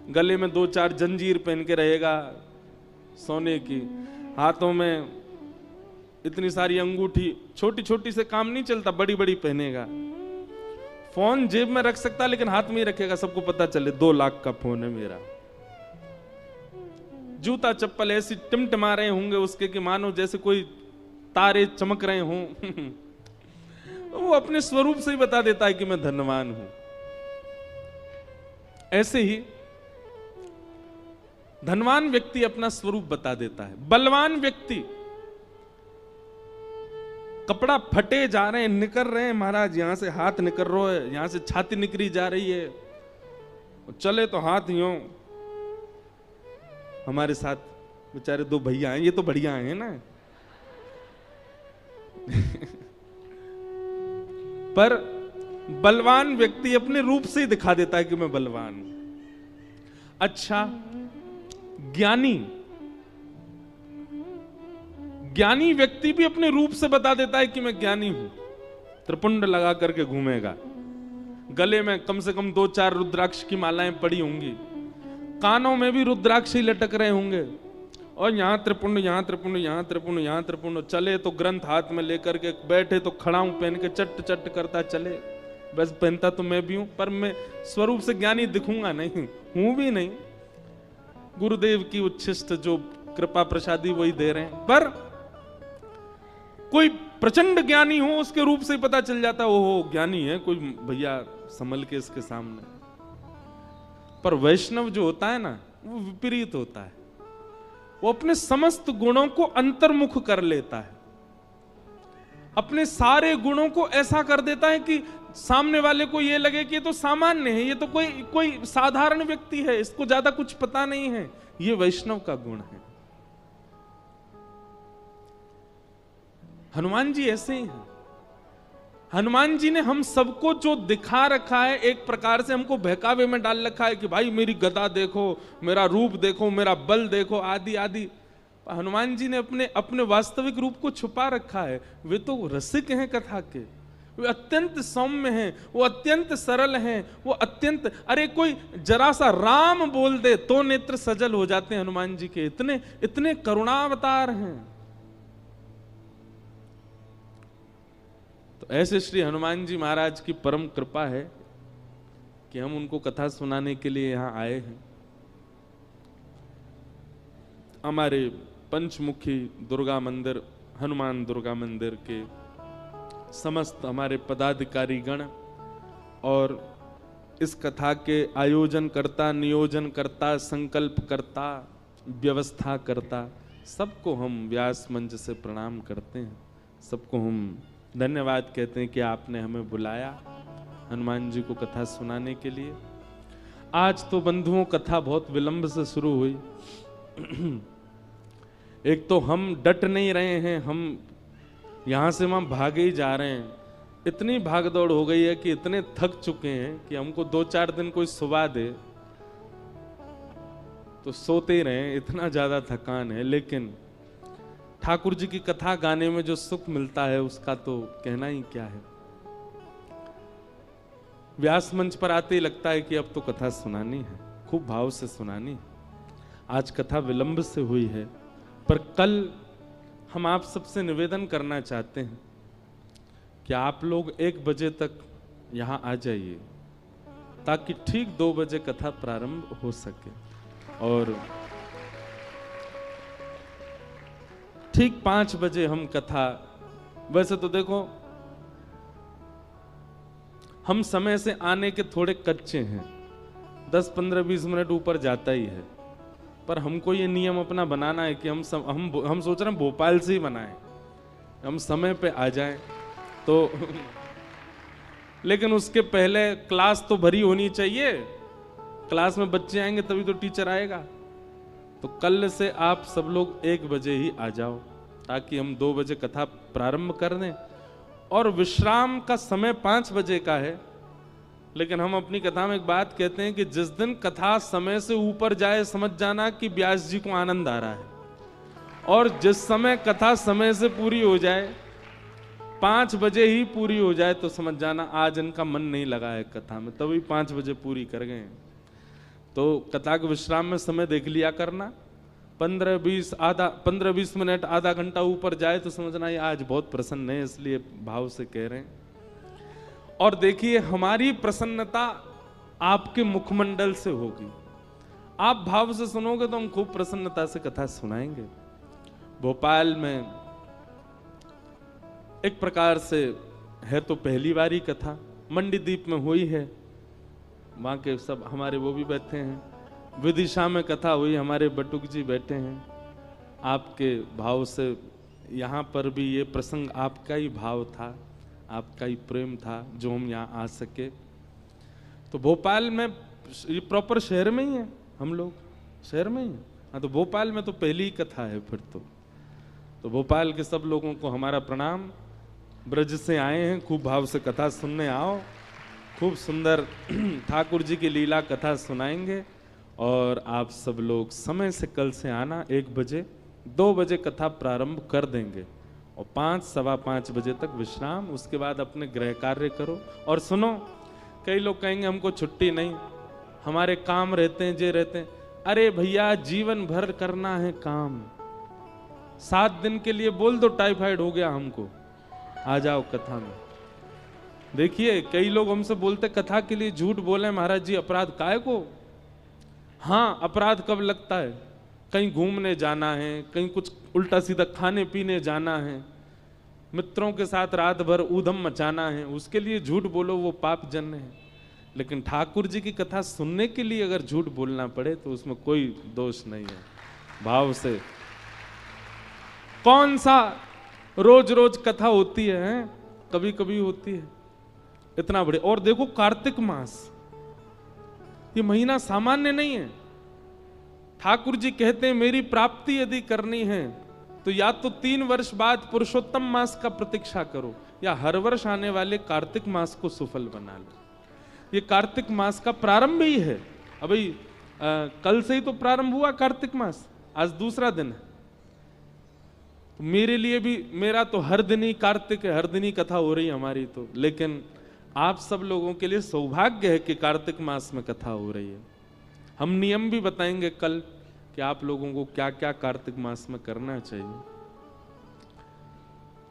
गले में 2-4 जंजीर पहन के रहेगा सोने की, हाथों में इतनी सारी अंगूठी, छोटी छोटी से काम नहीं चलता, बड़ी बड़ी पहनेगा। फोन जेब में रख सकता लेकिन हाथ में ही रखेगा, सबको पता चले 2 लाख का फोन है मेरा। जूता चप्पल ऐसी टिमटिमा रहे होंगे उसके कि मानो जैसे कोई तारे चमक रहे हों। तो वो अपने स्वरूप से ही बता देता है कि मैं धनवान हूं। ऐसे ही धनवान व्यक्ति अपना स्वरूप बता देता है। बलवान व्यक्ति कपड़ा फटे जा रहे हैं, निकल रहे हैं महाराज, यहां से हाथ निकल रहा है, यहां से छाती निकली जा रही है, चले तो हाथ यूं। हमारे साथ बेचारे दो भैया हैं, ये तो बढ़िया हैं ना पर बलवान व्यक्ति अपने रूप से ही दिखा देता है कि मैं बलवान हूं। अच्छा, ज्ञानी व्यक्ति भी अपने रूप से बता देता है कि मैं ज्ञानी हूं। त्रिपुंड लगा करके घूमेगा, गले में कम से कम 2-4 रुद्राक्ष की मालाएं पड़ी होंगी, कानों में भी रुद्राक्ष ही लटक रहे होंगे, और यहां त्रिपुंड, यहां त्रिपुंड, यहां त्रिपुंड, यहां त्रिपुंड। चले तो ग्रंथ हाथ में लेकर के, बैठे तो खड़ाऊं पहन के चट चट करता चले। बस पहनता तो मैं भी हूं, पर मैं स्वरूप से ज्ञानी दिखूंगा नहीं, हूं भी नहीं। गुरुदेव की उच्छिष्ट जो कृपा प्रसादी वही दे रहे हैं। पर कोई प्रचंड ज्ञानी हो, उसके रूप से पता चल जाता है ओहो ज्ञानी है, कोई भैया संभल के इसके सामने। पर वैष्णव जो होता है ना, वो विपरीत होता है। वो अपने समस्त गुणों को अंतर्मुख कर लेता है, अपने सारे गुणों को ऐसा कर देता है कि सामने वाले को ये लगे कि ये तो सामान्य है, ये तो कोई साधारण व्यक्ति है, इसको ज्यादा कुछ पता नहीं है। ये वैष्णव का गुण है। हनुमान जी ऐसे ही हैं। हनुमान जी ने हम सबको जो दिखा रखा है, एक प्रकार से हमको बहकावे में डाल रखा है कि भाई मेरी गदा देखो, मेरा रूप देखो, मेरा बल देखो, आदि आदि। हनुमान जी ने अपने वास्तविक रूप को छुपा रखा है। वे तो रसिक हैं कथा के, वे अत्यंत सौम्य हैं, वो अत्यंत सरल हैं, वो अत्यंत, अरे कोई जरा सा राम बोल दे तो नेत्र सजल हो जाते हैं हनुमान जी के। इतने करुणावतार हैं। तो ऐसे श्री हनुमान जी महाराज की परम कृपा है कि हम उनको कथा सुनाने के लिए यहां आए हैं। हमारे पंचमुखी दुर्गा मंदिर, हनुमान दुर्गा मंदिर के समस्त हमारे पदाधिकारी गण और इस कथा के आयोजन करता, नियोजन करता, संकल्प करता, व्यवस्था करता, सबको हम व्यास मंच से प्रणाम करते हैं। सबको हम धन्यवाद कहते हैं कि आपने हमें बुलाया हनुमान जी को कथा सुनाने के लिए। आज तो बंधुओं कथा बहुत विलंब से शुरू हुई। एक तो हम डट नहीं रहे हैं, हम यहां से वहां भागे ही जा रहे हैं। इतनी भागदौड़ हो गई है कि इतने थक चुके हैं कि हमको 2-4 दिन कोई सुबह दे तो सोते ही रहे, इतना ज्यादा थकान है। लेकिन ठाकुर जी की कथा गाने में जो सुख मिलता है उसका तो कहना ही क्या है। व्यास मंच पर आते ही लगता है कि अब तो कथा सुनानी है, खूब भाव से सुनानी है। आज कथा विलंब से हुई है, पर कल हम आप सबसे निवेदन करना चाहते हैं कि आप लोग 1 बजे तक यहां आ जाइए, ताकि ठीक 2 बजे कथा प्रारंभ हो सके और ठीक 5 बजे हम कथा। वैसे तो देखो हम समय से आने के थोड़े कच्चे हैं, 10, 15, 20 मिनट ऊपर जाता ही है, पर हमको ये नियम अपना बनाना है कि हम सोच रहे हैं भोपाल से ही बनाएं, हम समय पे आ जाएं। तो लेकिन उसके पहले क्लास तो भरी होनी चाहिए, क्लास में बच्चे आएंगे तभी तो टीचर आएगा। तो कल से आप सब लोग 1 बजे ही आ जाओ, ताकि हम 2 बजे कथा प्रारंभ कर दें। और विश्राम का समय 5 बजे का है, लेकिन हम अपनी कथा में एक बात कहते हैं कि जिस दिन कथा समय से ऊपर जाए, समझ जाना कि व्यास जी को आनंद आ रहा है। और जिस समय कथा समय से पूरी हो जाए, 5 बजे ही पूरी हो जाए, तो समझ जाना आज इनका मन नहीं लगा है कथा में, तभी 5 बजे पूरी कर गए। तो कथा के विश्राम में समय देख लिया करना, 15-20 मिनट, आधा घंटा ऊपर जाए तो समझना ये आज बहुत प्रसन्न है, इसलिए भाव से कह रहे हैं। और देखिए हमारी प्रसन्नता आपके मुखमंडल से होगी। आप भाव से सुनोगे तो हम खूब प्रसन्नता से कथा सुनाएंगे। भोपाल में एक प्रकार से है तो पहली बारी कथा, मंडीदीप में हुई है, वहाँ के सब हमारे वो भी बैठे हैं, विदिशा में कथा हुई, हमारे बटुक जी बैठे हैं। आपके भाव से यहाँ पर भी ये प्रसंग आपका ही भाव था, आपका ही प्रेम था जो हम यहाँ आ सके। तो भोपाल में ये प्रॉपर शहर में ही है, हम लोग शहर में ही हैं। हाँ, तो भोपाल में तो पहली ही कथा है फिर तो भोपाल के सब लोगों को हमारा प्रणाम। ब्रज से आए हैं, खूब भाव से कथा सुनने आओ, खूब सुंदर ठाकुर जी की लीला कथा सुनाएंगे। और आप सब लोग समय से कल से आना, 1 बजे 2 बजे कथा प्रारंभ कर देंगे और 5 सवा 5 बजे तक विश्राम, उसके बाद अपने गृह कार्य करो। और सुनो, कई लोग कहेंगे हमको छुट्टी नहीं, हमारे काम रहते हैं, जे रहते हैं। अरे भैया, जीवन भर करना है काम। 7 दिन के लिए बोल दो टाइफाइड हो गया हमको, आ जाओ कथा में। देखिए, कई लोग हमसे बोलते कथा के लिए झूठ बोले महाराज जी, अपराध काहे को? हाँ, अपराध कब लगता है? कहीं घूमने जाना है, कहीं कुछ उल्टा सीधा खाने पीने जाना है, मित्रों के साथ रात भर ऊधम मचाना है, उसके लिए झूठ बोलो, वो पाप जन्य है। लेकिन ठाकुर जी की कथा सुनने के लिए अगर झूठ बोलना पड़े तो उसमें कोई दोष नहीं है। भाव से कौन सा रोज रोज कथा होती है, कभी कभी होती है, इतना बड़े। और देखो, कार्तिक मास, ये महीना सामान्य नहीं है। ठाकुर जी कहते हैं मेरी प्राप्ति यदि करनी है तो या तो 3 वर्ष बाद पुरुषोत्तम मास का प्रतीक्षा करो, या हर वर्ष आने वाले कार्तिक मास को सफल बना लो। ये कार्तिक मास का प्रारंभ ही है। अभी कल से ही तो प्रारंभ हुआ कार्तिक मास, आज दूसरा दिन है। तो मेरे लिए भी, मेरा तो हर दिन ही कार्तिक है, हर दिन ही कथा हो रही है हमारी तो। लेकिन आप सब लोगों के लिए सौभाग्य है कि कार्तिक मास में कथा हो रही है। हम नियम भी बताएंगे कल कि आप लोगों को क्या क्या कार्तिक मास में करना चाहिए।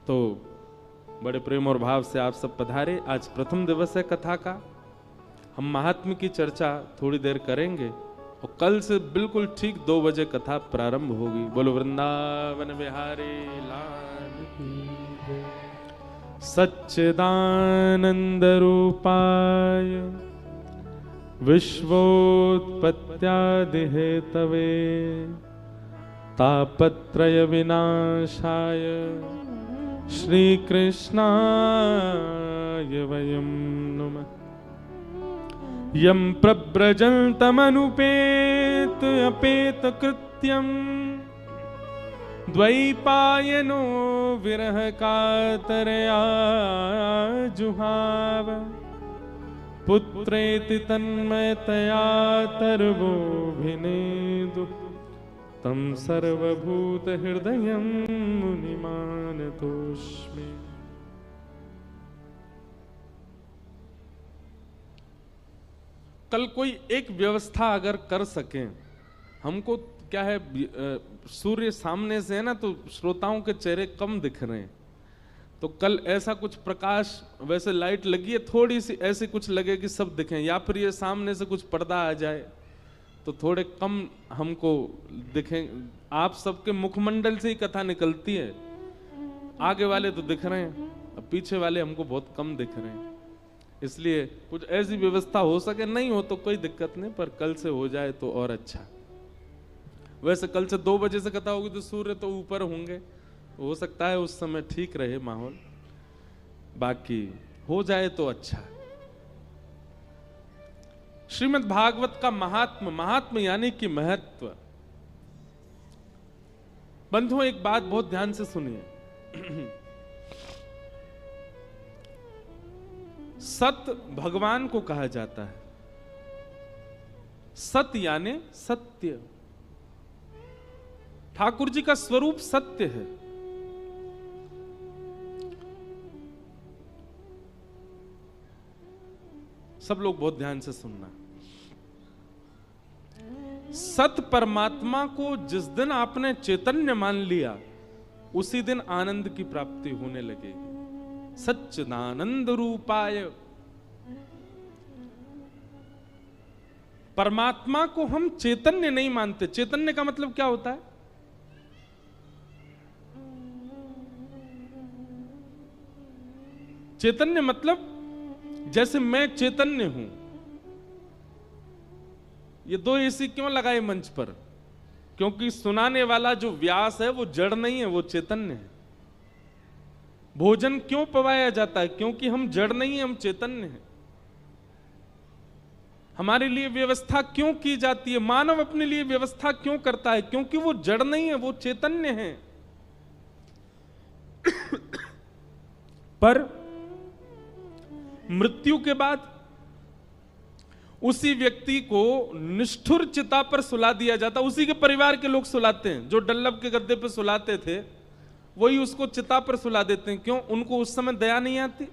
तो बड़े प्रेम और भाव से आप सब पधारे। आज प्रथम दिवस है कथा का। हम महात्म्य की चर्चा थोड़ी देर करेंगे और कल से बिल्कुल ठीक 2 बजे कथा प्रारंभ होगी। बोलो वृंदावन बिहारी लाल की जय। सच्चिदानंद रूपाय विश्वोत्पत्त्यादि हेतवे तापत्रय विनाशाय श्री कृष्णाय वयं नमः। यं प्रव्रजन्तमनुपेत अपेत कृत्यं द्वैपायनो विरह कातरया जुहाव पुत्रेति तन्मयतया तर्वोऽभिनेदु तं सर्वभूत हृदयं मुनिमानतोऽस्मि। कल कोई एक व्यवस्था अगर कर सकें, हमको क्या है, सूर्य सामने से है ना, तो श्रोताओं के चेहरे कम दिख रहे हैं। तो कल ऐसा कुछ प्रकाश, वैसे लाइट लगी है, थोड़ी सी ऐसी कुछ लगे कि सब दिखें, या फिर ये सामने से कुछ पर्दा आ जाए तो थोड़े कम हमको दिखें। आप सबके मुखमंडल से ही कथा निकलती है, आगे वाले तो दिख रहे हैं, अब पीछे वाले हमको बहुत कम दिख रहे हैं। इसलिए कुछ ऐसी व्यवस्था हो सके, नहीं हो तो कोई दिक्कत नहीं, पर कल से हो जाए तो और अच्छा। वैसे कल से 2 बजे से कथा होगी तो सूर्य तो ऊपर होंगे, हो सकता है उस समय ठीक रहे माहौल, बाकी हो जाए तो अच्छा। श्रीमद् भागवत का महात्म, महात्म यानी कि महत्व। बंधुओं, एक बात बहुत ध्यान से सुनिए। सत भगवान को कहा जाता है। सत यानी सत्य। ठाकुर जी का स्वरूप सत्य है। सब लोग बहुत ध्यान से सुनना। सत परमात्मा को जिस दिन आपने चैतन्य मान लिया, उसी दिन आनंद की प्राप्ति होने लगेगी। सच्चिदानंद रूपाय, परमात्मा को हम चैतन्य नहीं मानते। चैतन्य का मतलब क्या होता है? चैतन्य मतलब जैसे मैं चैतन्य हूं। ये दो एसी क्यों लगाए मंच पर? क्योंकि सुनाने वाला जो व्यास है वो जड़ नहीं है, वो चैतन्य है। भोजन क्यों पवाया जाता है? क्योंकि हम जड़ नहीं है, हम चैतन्य हैं। हमारे लिए व्यवस्था क्यों की जाती है? मानव अपने लिए व्यवस्था क्यों करता है? क्योंकि वो जड़ नहीं है, वो चैतन्य है। पर मृत्यु के बाद उसी व्यक्ति को निष्ठुर चिता पर सुला दिया जाता। उसी के परिवार के लोग सुलाते हैं। जो डल्लब के गद्दे पर सुलाते थे वही उसको चिता पर सुला देते हैं। क्यों? उनको उस समय दया नहीं आती,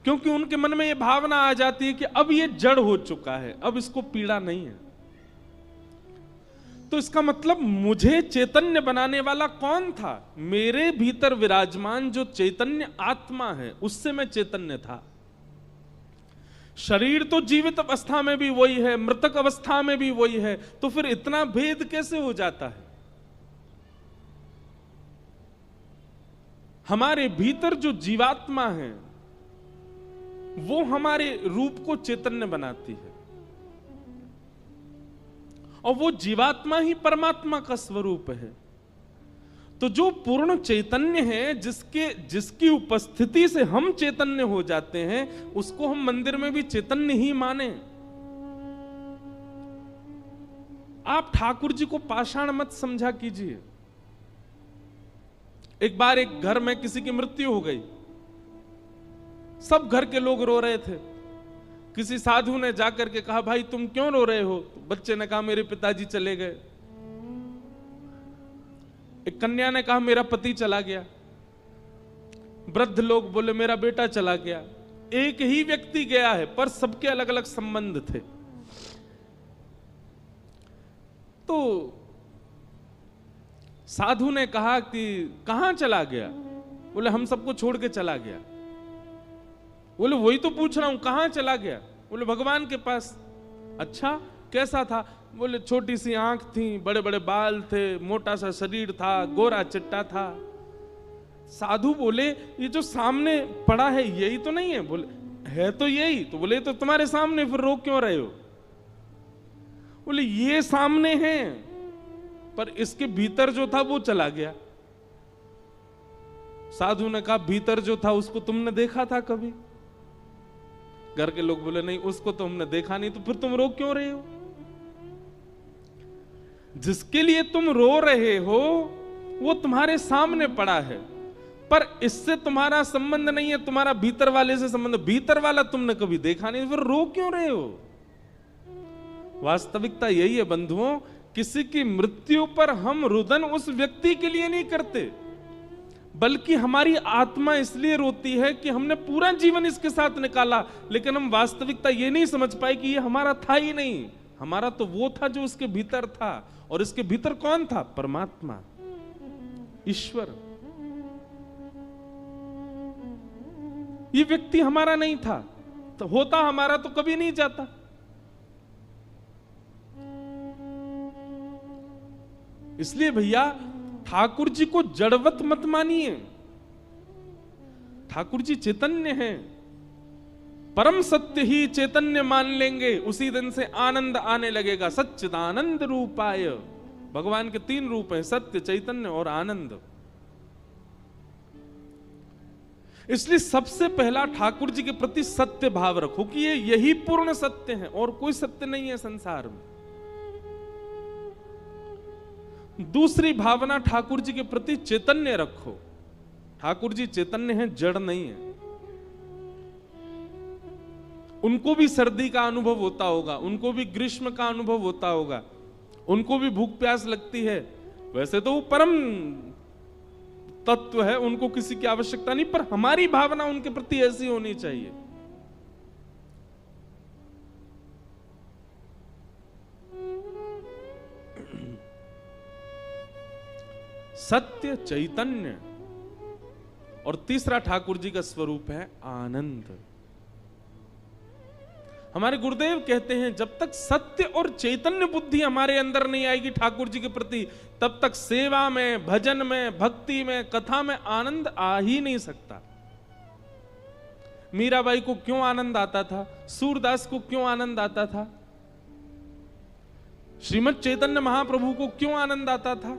क्योंकि उनके मन में यह भावना आ जाती है कि अब ये जड़ हो चुका है, अब इसको पीड़ा नहीं है। तो इसका मतलब मुझे चैतन्य बनाने वाला कौन था? मेरे भीतर विराजमान जो चैतन्य आत्मा है, उससे मैं चैतन्य था। शरीर तो जीवित अवस्था में भी वही है, मृतक अवस्था में भी वही है, तो फिर इतना भेद कैसे हो जाता है? हमारे भीतर जो जीवात्मा है वो हमारे रूप को चैतन्य बनाती है, और वो जीवात्मा ही परमात्मा का स्वरूप है। तो जो पूर्ण चैतन्य है, जिसकी उपस्थिति से हम चैतन्य हो जाते हैं, उसको हम मंदिर में भी चैतन्य ही माने। आप ठाकुर जी को पाषाण मत समझा कीजिए। एक बार एक घर में किसी की मृत्यु हो गई, सब घर के लोग रो रहे थे। किसी साधु ने जाकर के कहा, भाई तुम क्यों रो रहे हो? तो बच्चे ने कहा, मेरे पिताजी चले गए। एक कन्या ने कहा, मेरा पति चला गया। वृद्ध लोग बोले, मेरा बेटा चला गया। एक ही व्यक्ति गया है, पर सबके अलग अलग संबंध थे। तो साधु ने कहा कि कहां चला गया? बोले, हम सबको छोड़ के चला गया। बोले, वही तो पूछ रहा हूं, कहां चला गया? बोले, भगवान के पास। अच्छा, कैसा था? बोले, छोटी सी आंख थी, बड़े बड़े बाल थे, मोटा सा शरीर था, गोरा चिट्टा था। साधु बोले, ये जो सामने पड़ा है यही तो नहीं है? बोले, है तो यही। तो बोले, तो तुम्हारे सामने, फिर रो क्यों रहे हो? बोले, ये सामने है, पर इसके भीतर जो था वो चला गया। साधु ने कहा, भीतर जो था उसको तुमने देखा था कभी? घर के लोग बोले, नहीं, उसको तो हमने देखा नहीं। तो फिर तुम रो क्यों रहे हो? जिसके लिए तुम रो रहे हो वो तुम्हारे सामने पड़ा है, पर इससे तुम्हारा संबंध नहीं है, तुम्हारा भीतर वाले से संबंध। भीतर वाला तुमने कभी देखा नहीं, फिर रो क्यों रहे हो? वास्तविकता यही है बंधुओं, किसी की मृत्यु पर हम रुदन उस व्यक्ति के लिए नहीं करते, बल्कि हमारी आत्मा इसलिए रोती है कि हमने पूरा जीवन इसके साथ निकाला, लेकिन हम वास्तविकता ये नहीं समझ पाए कि ये हमारा था ही नहीं। हमारा तो वो था जो उसके भीतर था, और इसके भीतर कौन था? परमात्मा, ईश्वर। ये व्यक्ति हमारा नहीं था, तो होता हमारा तो कभी नहीं जाता। इसलिए भैया, ठाकुर जी को जड़वत मत मानिए। ठाकुर जी चैतन्य हैं। परम सत्य ही चैतन्य मान लेंगे, उसी दिन से आनंद आने लगेगा। सच्चिदानंद रूपाय। भगवान के 3 रूप हैं, सत्य, चैतन्य और आनंद। इसलिए सबसे पहला ठाकुर जी के प्रति सत्य भाव रखो कि ये यही पूर्ण सत्य है, और कोई सत्य नहीं है संसार में। दूसरी भावना, ठाकुर जी के प्रति चैतन्य रखो। ठाकुर जी चैतन्य हैं, जड़ नहीं है। उनको भी सर्दी का अनुभव होता होगा, उनको भी ग्रीष्म का अनुभव होता होगा, उनको भी भूख प्यास लगती है। वैसे तो वो परम तत्व है, उनको किसी की आवश्यकता नहीं, पर हमारी भावना उनके प्रति ऐसी होनी चाहिए। सत्य, चैतन्य। और तीसरा ठाकुर जी का स्वरूप है आनंद। हमारे गुरुदेव कहते हैं, जब तक सत्य और चैतन्य बुद्धि हमारे अंदर नहीं आएगी ठाकुर जी के प्रति, तब तक सेवा में, भजन में, भक्ति में, कथा में आनंद आ ही नहीं सकता। मीराबाई को क्यों आनंद आता था, सूरदास को क्यों आनंद आता था, श्रीमद् चैतन्य महाप्रभु को क्यों आनंद आता था?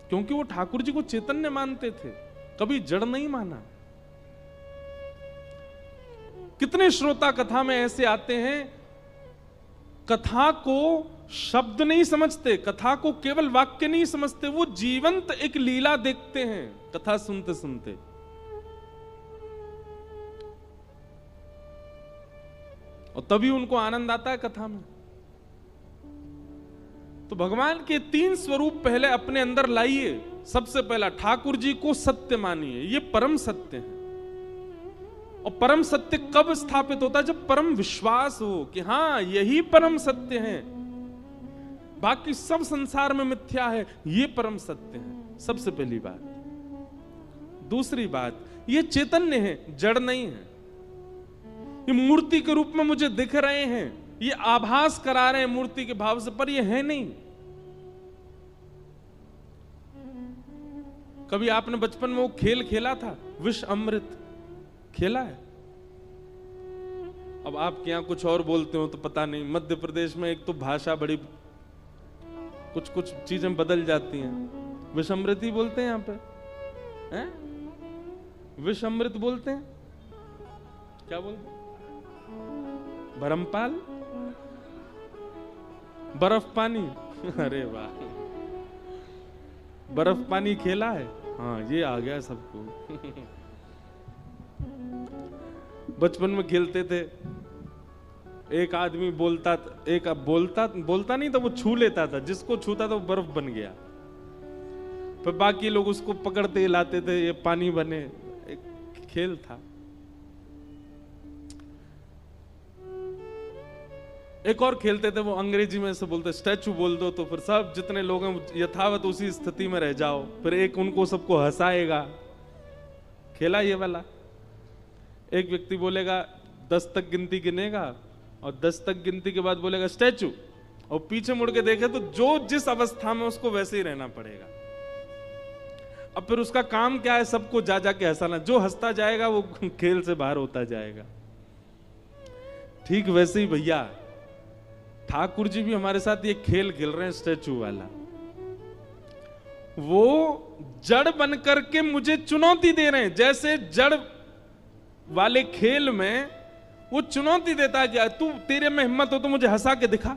क्योंकि वो ठाकुर जी को चैतन्य मानते थे, कभी जड़ नहीं माना। कितने श्रोता कथा में ऐसे आते हैं, कथा को शब्द नहीं समझते, कथा को केवल वाक्य नहीं समझते, वो जीवंत एक लीला देखते हैं कथा सुनते सुनते। और तभी उनको आनंद आता है कथा में। तो भगवान के 3 स्वरूप पहले अपने अंदर लाइए। सबसे पहला, ठाकुर जी को सत्य मानिए, ये परम सत्य है। और परम सत्य कब स्थापित होता है? जब परम विश्वास हो कि हाँ यही परम सत्य है, बाकी सब संसार में मिथ्या है, ये परम सत्य है। सबसे पहली बात। दूसरी बात, ये चैतन्य है, जड़ नहीं है। ये मूर्ति के रूप में मुझे दिख रहे हैं, ये आभास करा रहे हैं मूर्ति के भाव से, पर ये है नहीं। कभी आपने बचपन में वो खेल खेला था, विष अमृत खेला है? अब आपके यहां कुछ और बोलते हो तो पता नहीं। मध्य प्रदेश में एक तो भाषा बड़ी, कुछ कुछ चीजें बदल जाती हैं। विष अमृत ही बोलते हैं यहां पे, हैं? विष अमृत बोलते हैं, क्या बोलते हैं? भरमपाल, बर्फ पानी। अरे वाह, बर्फ पानी खेला है? हाँ, ये आ गया सबको। बचपन में खेलते थे, एक आदमी बोलता, एक बोलता नहीं था, वो छू लेता था, जिसको छूता था वो बर्फ बन गया। फिर बाकी लोग उसको पकड़ते लाते थे, ये पानी बने। एक खेल था। एक और खेलते थे, वो अंग्रेजी में से बोलते, स्टैचू बोल दो तो फिर सब जितने लोग हैं यथावत उसी स्थिति में रह जाओ, फिर एक उनको सबको हंसाएगा। खेला ये वाला? एक व्यक्ति बोलेगा 10 तक गिनती गिनेगा, और 10 तक गिनती के बाद बोलेगा स्टैचू, और पीछे मुड़ के देखे तो जो जिस अवस्था में उसको वैसे ही रहना पड़ेगा। अब फिर उसका काम क्या है? सबको जा जाके हंसाना। जो हंसता जाएगा वो खेल से बाहर होता जाएगा। ठीक वैसे ही भैया ठाकुर जी भी हमारे साथ ये खेल खेल रहे हैं, स्टैचू वाला। वो जड़ बन करके मुझे चुनौती दे रहे हैं। जैसे जड़ वाले खेल में वो चुनौती देता है कि तू, तेरे में हिम्मत हो तो मुझे हंसा के दिखा।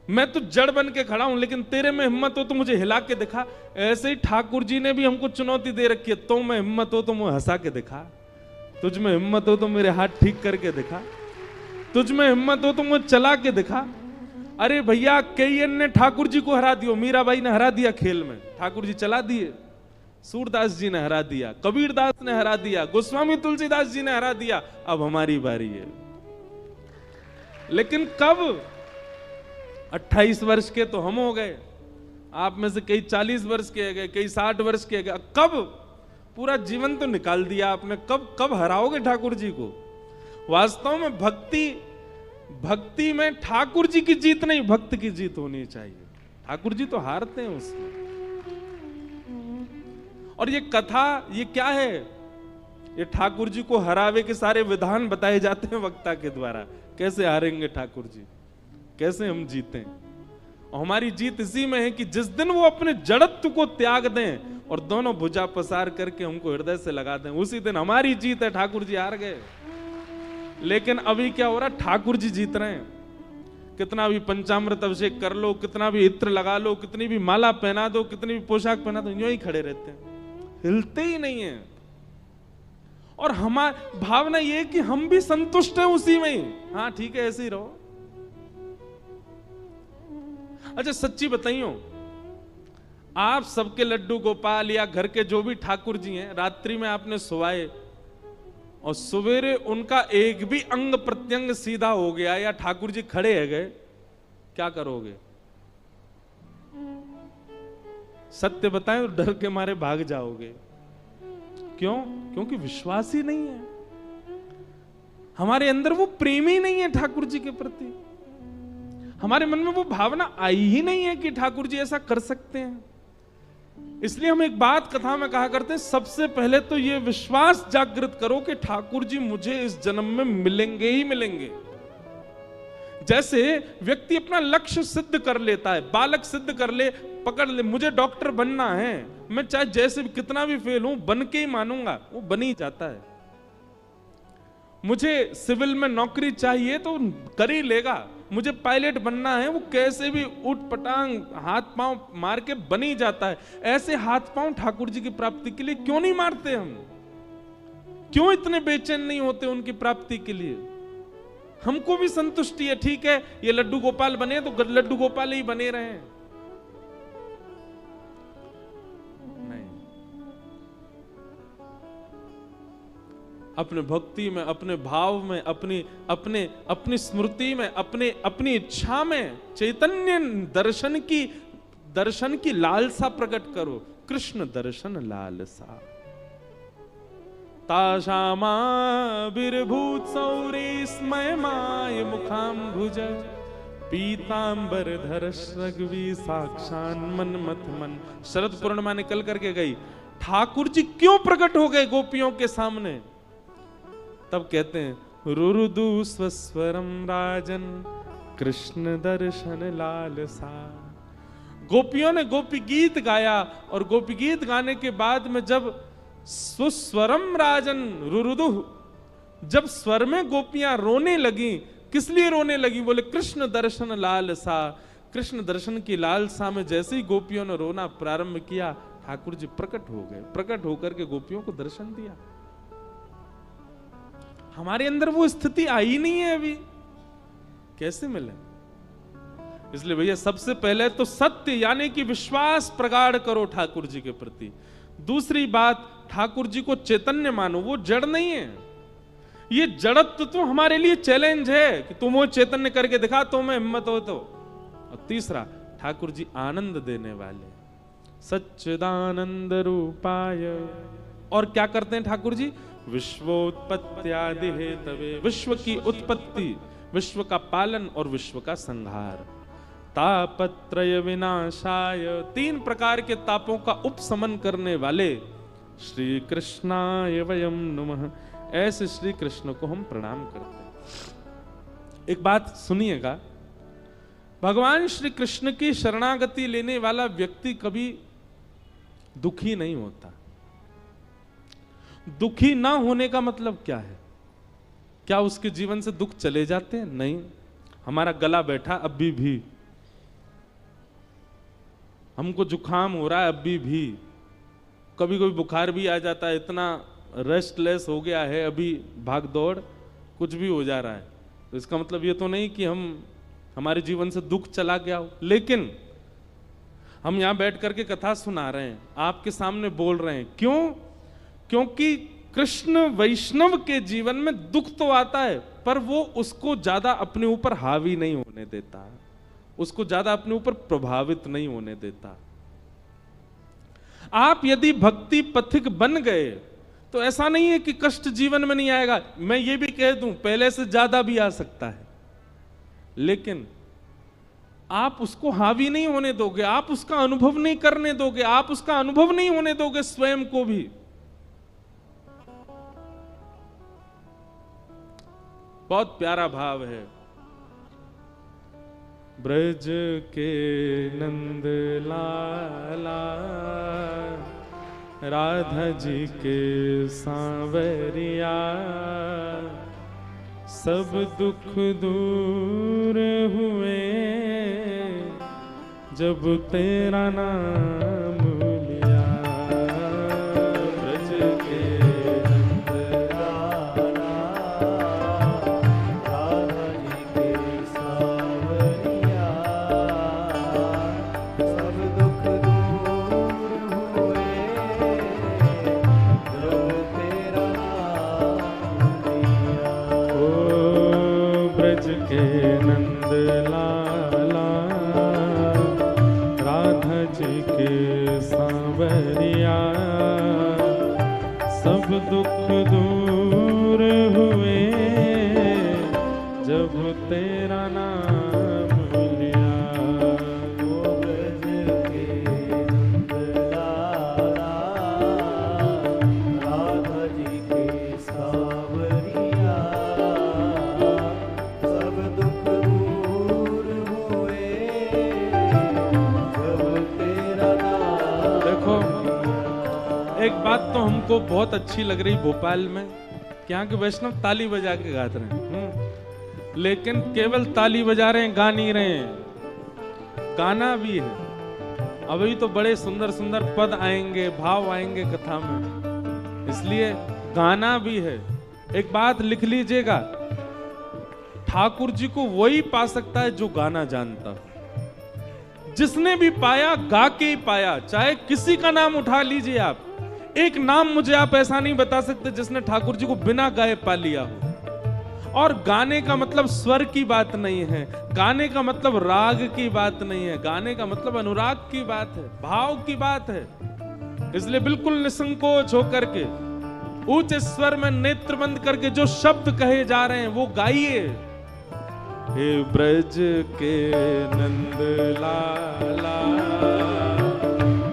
मैं तो जड़ बन के खड़ा हूं, लेकिन तेरे में हिम्मत हो तो मुझे हिला के दिखा। ऐसे ही ठाकुर जी ने भी हमको चुनौती दे रखी है, तो में हिम्मत हो तो मुझे हंसा के दिखा, तुझ में हिम्मत हो तो मेरे हाथ ठीक करके दिखा, तुझ में हिम्मत हो तो मुझे चला के दिखा। अरे भैया, कई ने ठाकुर जी को हरा दिया, मीराबाई ने हरा दिया खेल में, ठाकुर जी चला दिए। सूरदास जी ने हरा दिया, कबीरदास ने हरा दिया, गोस्वामी तुलसीदास जी ने हरा दिया। अब हमारी बारी है। लेकिन कब? 28 वर्ष के तो हम हो गए, आप में से कई 40 वर्ष के गए, कई 60 वर्ष के गए। कब? पूरा जीवन तो निकाल दिया आपने, कब हराओगे ठाकुर जी को? वास्तव में भक्ति में ठाकुर जी की जीत नहीं, भक्त की जीत होनी चाहिए। ठाकुर जी तो हारते हैं उसमें। और ये कथा, ये क्या है? ये ठाकुर जी को हरावे के सारे विधान बताए जाते हैं वक्ता के द्वारा। कैसे हारेंगे ठाकुर जी, कैसे हम जीतें। और हमारी जीत इसी में है कि जिस दिन वो अपने जड़त्व को त्याग दें और दोनों भुजा पसार करके हमको हृदय से लगा दें, उसी दिन हमारी जीत है। ठाकुर जी हार गए। लेकिन अभी क्या हो रहा है? ठाकुर जी जीत रहे हैं। कितना भी पंचामृत अभिषेक कर लो, कितना भी इत्र लगा लो, कितनी भी माला पहना दो, कितनी भी पोशाक पहना दो, यूं ही खड़े रहते हैं, हिलते ही नहीं है। और हमारी भावना ये है कि हम भी संतुष्ट हैं उसी में ही। हाँ ठीक है, ऐसे ही रहो। अच्छा सच्ची बताइयो, आप सबके लड्डू गोपाल या घर के जो भी ठाकुर जी हैं, रात्रि में आपने सुवाए और सवेरे उनका एक भी अंग प्रत्यंग सीधा हो गया या ठाकुर जी खड़े है गए, क्या करोगे? सत्य बताएं तो डर के मारे भाग जाओगे। क्यों? क्योंकि विश्वास ही नहीं है हमारे अंदर, वो प्रेम ही नहीं है ठाकुर जी के प्रति। हमारे मन में वो भावना आई ही नहीं है कि ठाकुर जी ऐसा कर सकते हैं। इसलिए हम एक बात कथा में कहा करते हैं, सबसे पहले तो ये विश्वास जागृत करो कि ठाकुर जी मुझे इस जन्म में मिलेंगे ही मिलेंगे। जैसे व्यक्ति अपना लक्ष्य सिद्ध कर लेता है, बालक सिद्ध कर ले, पकड़ ले, मुझे डॉक्टर बनना है, मैं चाहे जैसे भी कितना भी फेल हूं बन के ही मानूंगा, वो बन ही जाता है। मुझे सिविल में नौकरी चाहिए तो कर ही लेगा, मुझे पायलट बनना है, वो कैसे भी उठ पटांग हाथ पांव मार के बन ही जाता है। ऐसे हाथ पांव ठाकुर जी की प्राप्ति के लिए क्यों नहीं मारते हम? क्यों इतने बेचैन नहीं होते उनकी प्राप्ति के लिए? हमको भी संतुष्टि है, ठीक है ये लड्डू गोपाल बने तो लड्डू गोपाल ही बने रहे। नहीं, अपने भक्ति में, अपने भाव में, अपनी स्मृति में, अपनी इच्छा में चैतन्य दर्शन की लालसा प्रकट करो। कृष्ण दर्शन लालसा ताशामाविर्भूत सौरी स्मय माय मुखाम्भुज पीतांबर धर रघुवी साक्षान मन्मथ मन। शरद पूर्णिमा निकल करके गई, ठाकुर जी क्यों प्रकट हो गए गोपियों के सामने? तब कहते हैं रुरुदु स्वस्वरम राजन कृष्ण दर्शन लालसा। गोपियों ने गोपी गीत गाया और गोपी गीत गाने के बाद में जब सुस्वरम राजन रुरुदु, जब स्वर में गोपियां रोने लगी, किस लिए रोने लगी? बोले कृष्ण दर्शन लालसा। कृष्ण दर्शन की लालसा में जैसे ही गोपियों ने रोना प्रारंभ किया, ठाकुर जी प्रकट हो गए। प्रकट होकर के गोपियों को दर्शन दिया। हमारे अंदर वो स्थिति आई नहीं है अभी, कैसे मिले? इसलिए भैया सबसे पहले तो सत्य यानी कि विश्वास प्रगाढ़ करो ठाकुर जी के प्रति। दूसरी बात, ठाकुर जी को चैतन्य मानो, वो जड़ नहीं है। ये जड़त्व तो हमारे लिए चैलेंज है कि तुम वो चैतन्य करके दिखा, तो मैं हिम्मत हो तो। और तीसरा, ठाकुर जी आनंद देने वाले, सच्चिदानंद रूपाय। और क्या करते हैं ठाकुर जी? विश्वोत्पत्त्यादि हेतवे, विश्व की उत्पत्ति, विश्व का पालन और विश्व का संहार। तापत्रय विनाशाय, 3 प्रकार के तापों का उपशमन करने वाले श्री कृष्णाय वयम नमः। ऐसे श्री कृष्ण को हम प्रणाम करते हैं। एक बात सुनिएगा, भगवान श्री कृष्ण की शरणागति लेने वाला व्यक्ति कभी दुखी नहीं होता। दुखी ना होने का मतलब क्या है? क्या उसके जीवन से दुख चले जाते हैं? नहीं। हमारा गला बैठा अभी भी, हमको जुकाम हो रहा है अभी भी, कभी कभी बुखार भी आ जाता है, इतना रेस्टलेस हो गया है अभी, भाग दौड़ कुछ भी हो जा रहा है। तो इसका मतलब ये तो नहीं कि हमारे जीवन से दुख चला गया हो। लेकिन हम यहां बैठ करके कथा सुना रहे हैं, आपके सामने बोल रहे हैं, क्यों? क्योंकि कृष्ण वैष्णव के जीवन में दुख तो आता है, पर वो उसको ज्यादा अपने ऊपर हावी नहीं होने देता, उसको ज्यादा अपने ऊपर प्रभावित नहीं होने देता। आप यदि भक्ति पथिक बन गए तो ऐसा नहीं है कि कष्ट जीवन में नहीं आएगा। मैं ये भी कह दूं, पहले से ज्यादा भी आ सकता है, लेकिन आप उसको हावी नहीं होने दोगे, आप उसका अनुभव नहीं करने दोगे, आप उसका अनुभव नहीं होने दोगे स्वयं को भी। बहुत प्यारा भाव है। ब्रज के नंद लाला राधा जी के सांवरिया, सब दुख दूर हुए जब तेरा नाम लिया। ब्रज के नंद लाला राधा जी के सांवरिया, सब दुख दूर हुए जब तेरा नाम लिया। ओ ब्रज के नंद लाला राधा जी के सांवरिया, सब दुख दूर हुए जब तेरा नाम लिया। ओ ब्रज के नंद लाला वो बहुत अच्छी लग रही भोपाल में, यहाँ के वैष्णव ताली बजा के गाते रहे लेकिन केवल ताली बजा रहे हैं, गा नहीं रहे हैं, गाना भी है। अभी तो बड़े सुंदर सुंदर पद आएंगे, भाव आएंगे कथा में, इसलिए गाना भी है। एक बात लिख लीजिएगा, ठाकुर जी को वही पा सकता है जो गाना जानता हो। जिसने भी पाया गा के ही पाया, चाहे किसी का नाम उठा लीजिए आप, एक नाम मुझे आप ऐसा नहीं बता सकते जिसने ठाकुर जी को बिना गाए पा लिया हो। और गाने का मतलब स्वर की बात नहीं है, गाने का मतलब राग की बात नहीं है, गाने का मतलब अनुराग की बात है, भाव की बात है। इसलिए बिल्कुल निसंकोच होकर के ऊंचे स्वर में नेत्र बंद करके जो शब्द कहे जा रहे हैं वो गाइए। हे ब्रज के नंद लाला,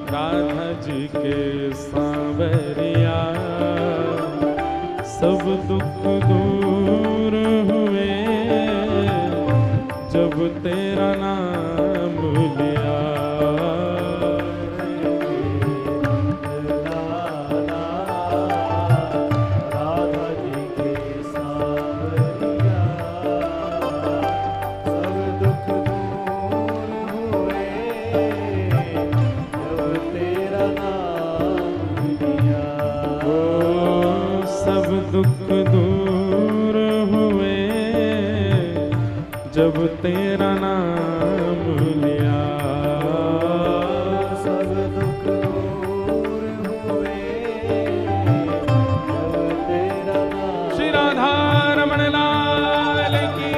राधा जी के सांवरिया, सब दुख दूर हुए जब तेरा नाम लिया। राधा जी के सांवरिया, सब दुख दूर हुए जब तेरा नाम लिया। सब दुख दूर हुए जब तेरा नाम लिया। सब दुख दूर हुए जब तेरा नाम। श्री राधा रमण लाल की।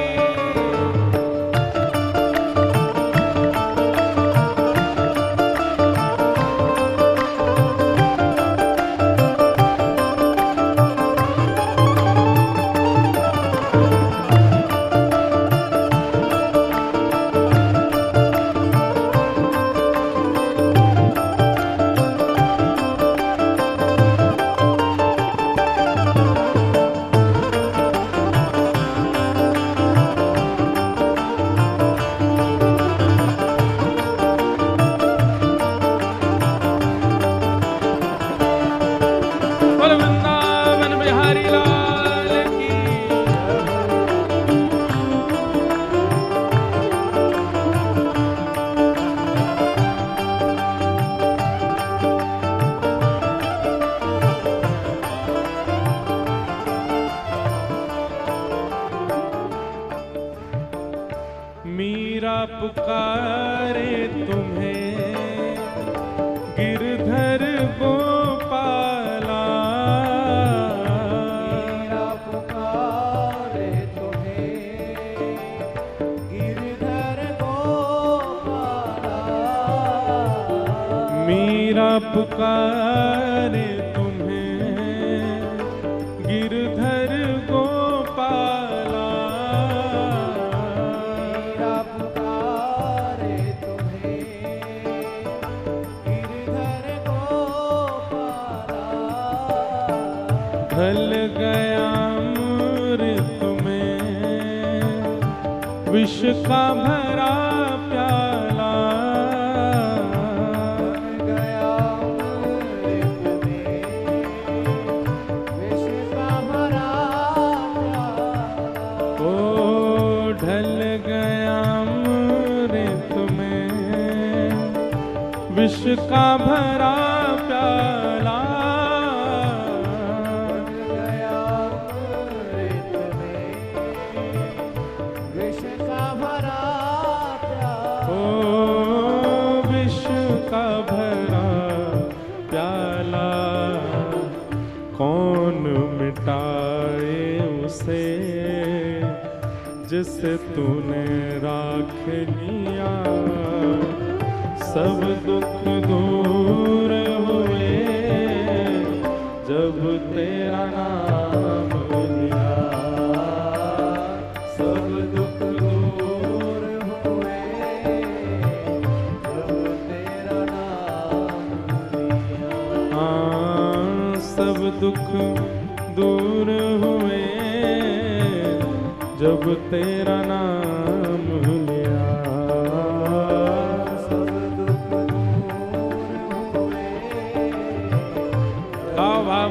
बोल वृंदावन बिहारी लाल की। मीरा पुकारे तुम्हें गिरधर गोपाला। मेरा पुकारे तुम्हें गिरधर गोपाला। मीरा पुकारे तुम्हें गिरधर गोपाला। मेरा पुकारे तुम्हें गिरधर गोपाला। ढल गया अमृत में विष का भरा प्याला। बन गया अमृत में विष का भरा प्याला। ओ ढल गया अमृत में विष का भरा प्याला। बन गया अमृत में विष का भरा प्याला। ओ विष का भरा प्याला, कौन मिटाए उसे जिसे तूने राख लिया। सब दुख दूर हुए जब तेरा नाम लिया। सब दुख दूर हुए जब तेरा नाम लिया। हाँ, सब दुख दूर हुए जब तेरा नाम लिया। सब दुख दूर हुए गाओ भाव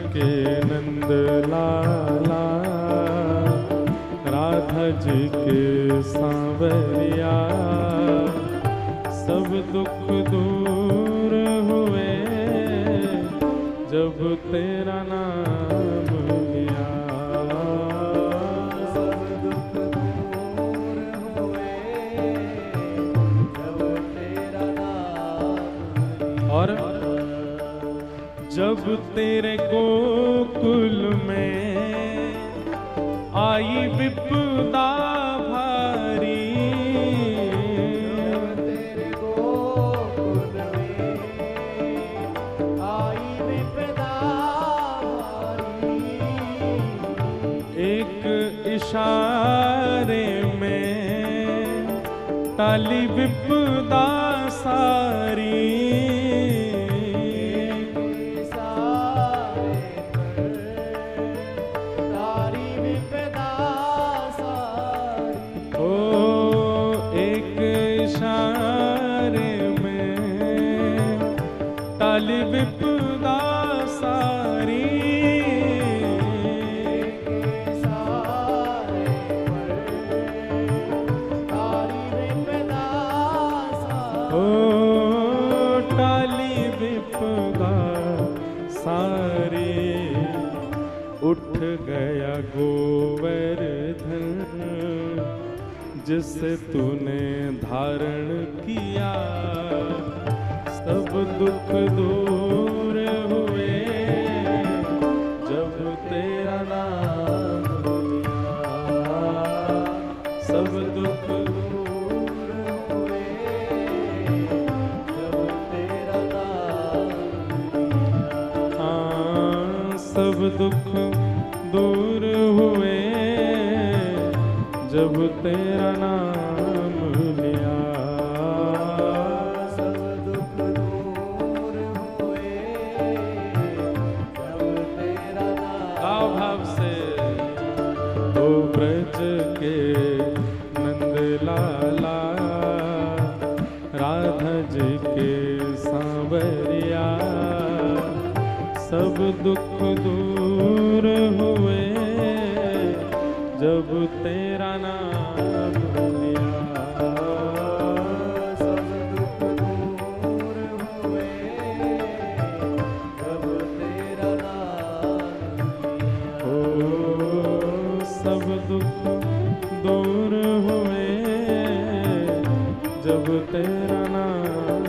के नंद लाला, राधा जी के सांवरिया, सब दुख दूर हुए जब तेरा नाम लिया। सब दुख दूर हुए जब तेरा नाम। और जब तेरे गोकुल में आई विपदा भारी, तेरे गोकुल में आई विपदा भारी, एक इशारे में टाली विपदा सारी। टाली विपदा सारी, ओ टाली विपदा सारी। उठ गया गोवर्धन जिसे तूने धारण किया, सब दुख दूर हुए जब तेरा नाम लिया। सब दुख दूर हुए जब तेरा नाम लिया। हाँ, सब दुख दूर हुए जब तेरा नाम लिया। ब्रज के नंद लाला, राधा जी के सांवरिया, सब दुख दूर हुए जब तेरा नाम लिया। सब दुख दूर हुए जब तेरा नाम लिया। सब दुख दूर हुए जब तेरा नाम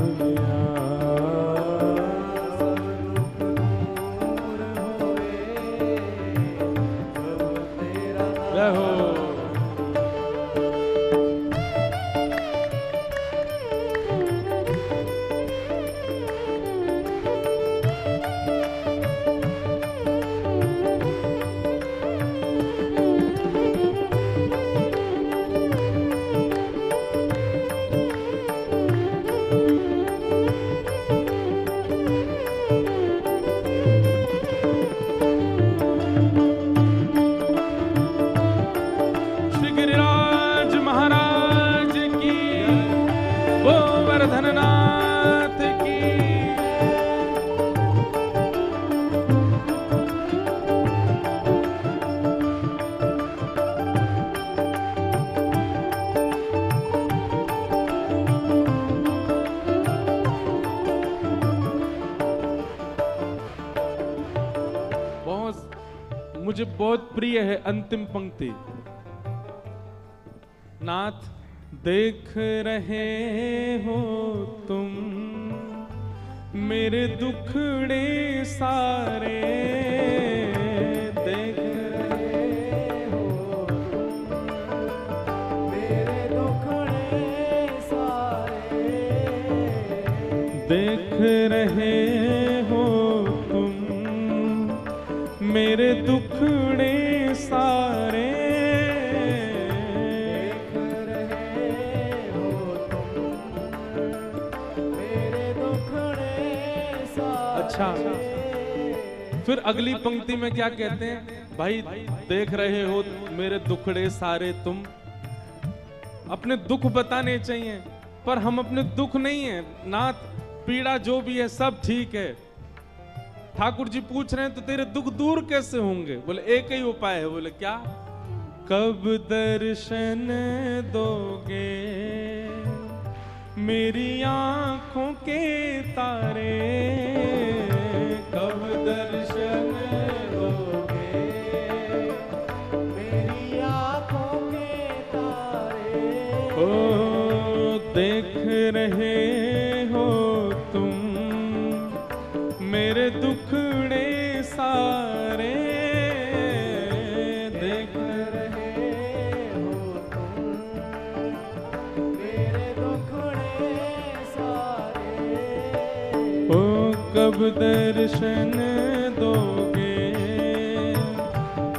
लिया। सब दुख दूर हुए जब तेरा नाम लिया। गोवर्धननाथ की। मुझे बहुत प्रिय है अंतिम पंक्ति। नाथ देख रहे हो तुम मेरे दुखड़े सारे, देख रहे हो मेरे दुखड़े सारे, देख रहे हो तुम मेरे दुखड़े सारे, अच्छा। फिर अगली पंक्ति में क्या कहते हैं? भाई देख रहे हो मेरे दुखड़े सारे तुम। अपने दुख बताने चाहिए, पर हम अपने दुख नहीं है नाथ, पीड़ा जो भी है सब ठीक है, ठाकुर जी पूछ रहे हैं तो तेरे दुख दूर कैसे होंगे? बोले एक ही उपाय है। बोले क्या? कब दर्शन दोगे मेरी आंखों के तारे, कब दर्शन दोगे मेरी आंखों के तारे। ओ देख रहे हो तुम मेरे दुखड़े सारे, देख रहे हो तुम मेरे दुखड़े सारे। ओ कब दर्शन दोगे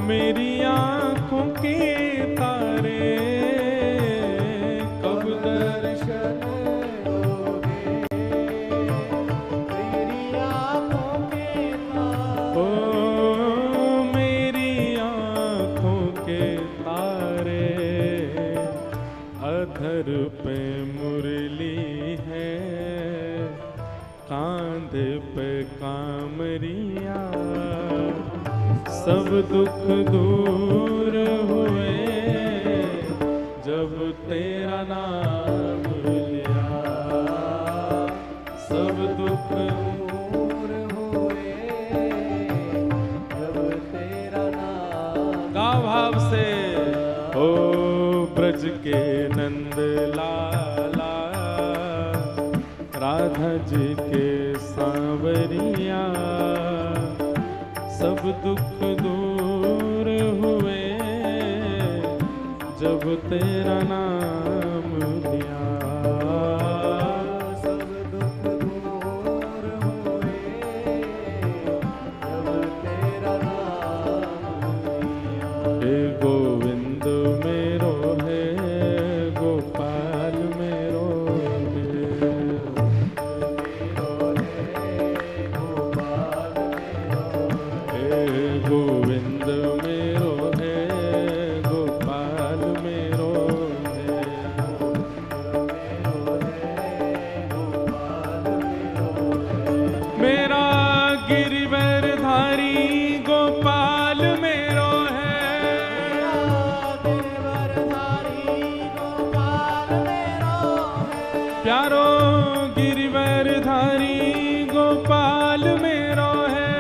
मेरी आंखों के तारे, कब दर्शन दोगे मेरी आंखों के तारे। ओ मेरी आंखों के तारे, अधर पे मुरली है कांधे पे कामरिया, सब दुख दूर हुए जब तेरा नाम लिया, सब दुख दूर हुए जब तेरा नाम। का भाव से ओ ब्रज के नंद लाला, राधा जी के सांवरिया, सब दुख दूर हुए जब तेरा नाम लिया, सब दुख दूर हुए जब तेरा नाम लिया। हे गोविंद मेरो है गोपाल मेरो है, हे गोविंद मेरो है गोपाल मेरो है, मेरा गिरिवरधारी गोपाल मेरो है, प्यारो गिरिवरधारी गोपाल मेरो है,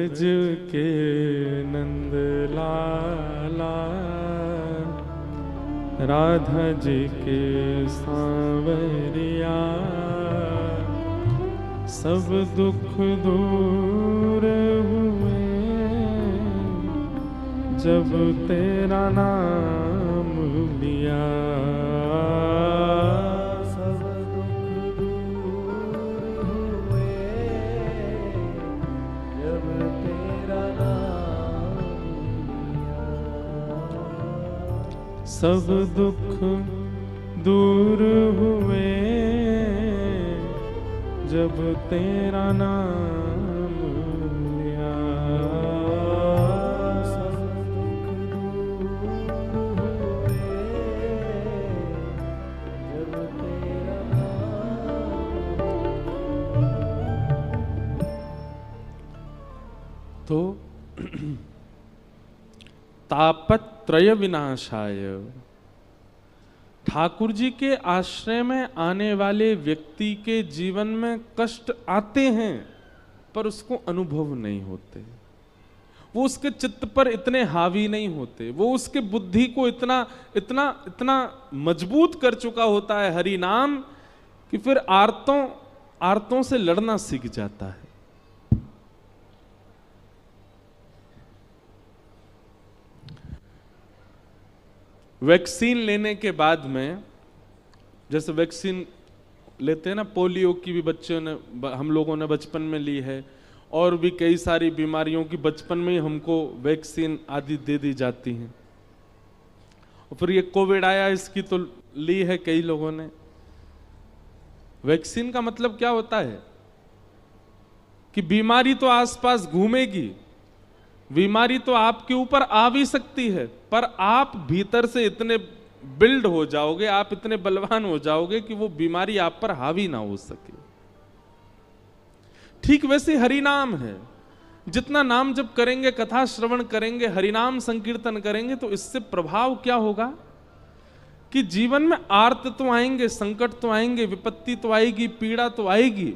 ब्रज के नंद लाला, राधा जी के सांवरिया, सब दुख दूर हुए जब तेरा नाम लिया। सब दुख दूर हुए जब तेरा नाम लिया। सब दुख दूर हुए जब तेरा नाम लिया। सब दुख दूर हुए जब तेरा नाम। तो तापत्रय विनाशाय, ठाकुर जी के आश्रय में आने वाले व्यक्ति के जीवन में कष्ट आते हैं पर उसको अनुभव नहीं होते, वो उसके चित्त पर इतने हावी नहीं होते, वो उसके बुद्धि को इतना इतना इतना मजबूत कर चुका होता है हरि नाम कि फिर आर्तों से लड़ना सीख जाता है। वैक्सीन लेने के बाद में, जैसे वैक्सीन लेते हैं ना, पोलियो की भी बच्चों ने, हम लोगों ने बचपन में ली है, और भी कई सारी बीमारियों की बचपन में ही हमको वैक्सीन आदि दे दी जाती हैं। और फिर ये कोविड आया, इसकी तो ली है कई लोगों ने। वैक्सीन का मतलब क्या होता है कि बीमारी तो आसपास घूमेगी, बीमारी तो आपके ऊपर आ भी सकती है, पर आप भीतर से इतने बिल्ड हो जाओगे, आप इतने बलवान हो जाओगे कि वो बीमारी आप पर हावी ना हो सके। ठीक वैसे हरि नाम है, जितना नाम जप करेंगे, कथा श्रवण करेंगे, हरिनाम संकीर्तन करेंगे, तो इससे प्रभाव क्या होगा कि जीवन में आर्त तो आएंगे, संकट तो आएंगे, विपत्ति तो आएगी, पीड़ा तो आएगी,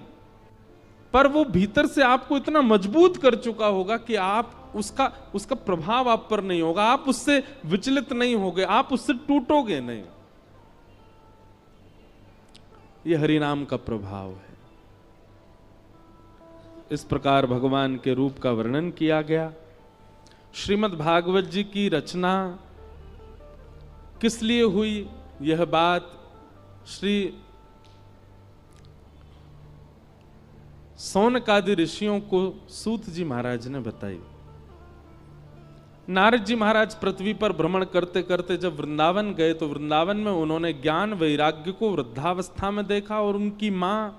पर वो भीतर से आपको इतना मजबूत कर चुका होगा कि आप उसका प्रभाव आप पर नहीं होगा, आप उससे विचलित नहीं होगे, आप उससे टूटोगे नहीं। ये हरिनाम का प्रभाव है। इस प्रकार भगवान के रूप का वर्णन किया गया। श्रीमद् भागवत जी की रचना किस लिए हुई, यह बात श्री सौनकादि ऋषियों को सूत जी महाराज ने बताई। नारद जी महाराज पृथ्वी पर भ्रमण करते करते जब वृंदावन गए, तो वृंदावन में उन्होंने ज्ञान वैराग्य को वृद्धावस्था में देखा और उनकी मां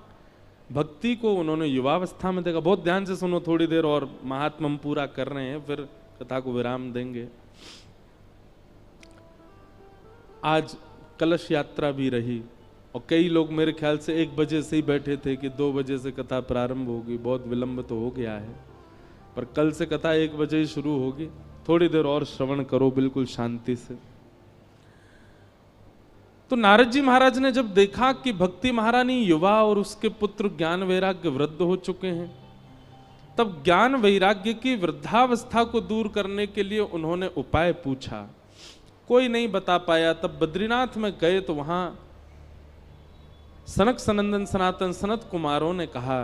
भक्ति को उन्होंने युवावस्था में देखा। बहुत ध्यान से सुनो, थोड़ी देर और महात्मा हम पूरा कर रहे हैं, फिर कथा को विराम देंगे। आज कलश यात्रा भी रही और कई लोग मेरे ख्याल से 1 बजे से ही बैठे थे कि 2 बजे से कथा प्रारंभ होगी। बहुत विलंब तो हो गया है, पर कल से कथा 1 बजे ही शुरू होगी। थोड़ी देर और श्रवण करो बिल्कुल शांति से। तो नारद जी महाराज ने जब देखा कि भक्ति महारानी युवा और उसके पुत्र ज्ञान वैराग्य वृद्ध हो चुके हैं, तब ज्ञान वैराग्य की वृद्धावस्था को दूर करने के लिए उन्होंने उपाय पूछा। कोई नहीं बता पाया। तब बद्रीनाथ में गए तो वहां सनक सनंदन सनातन सनत कुमारों ने कहा,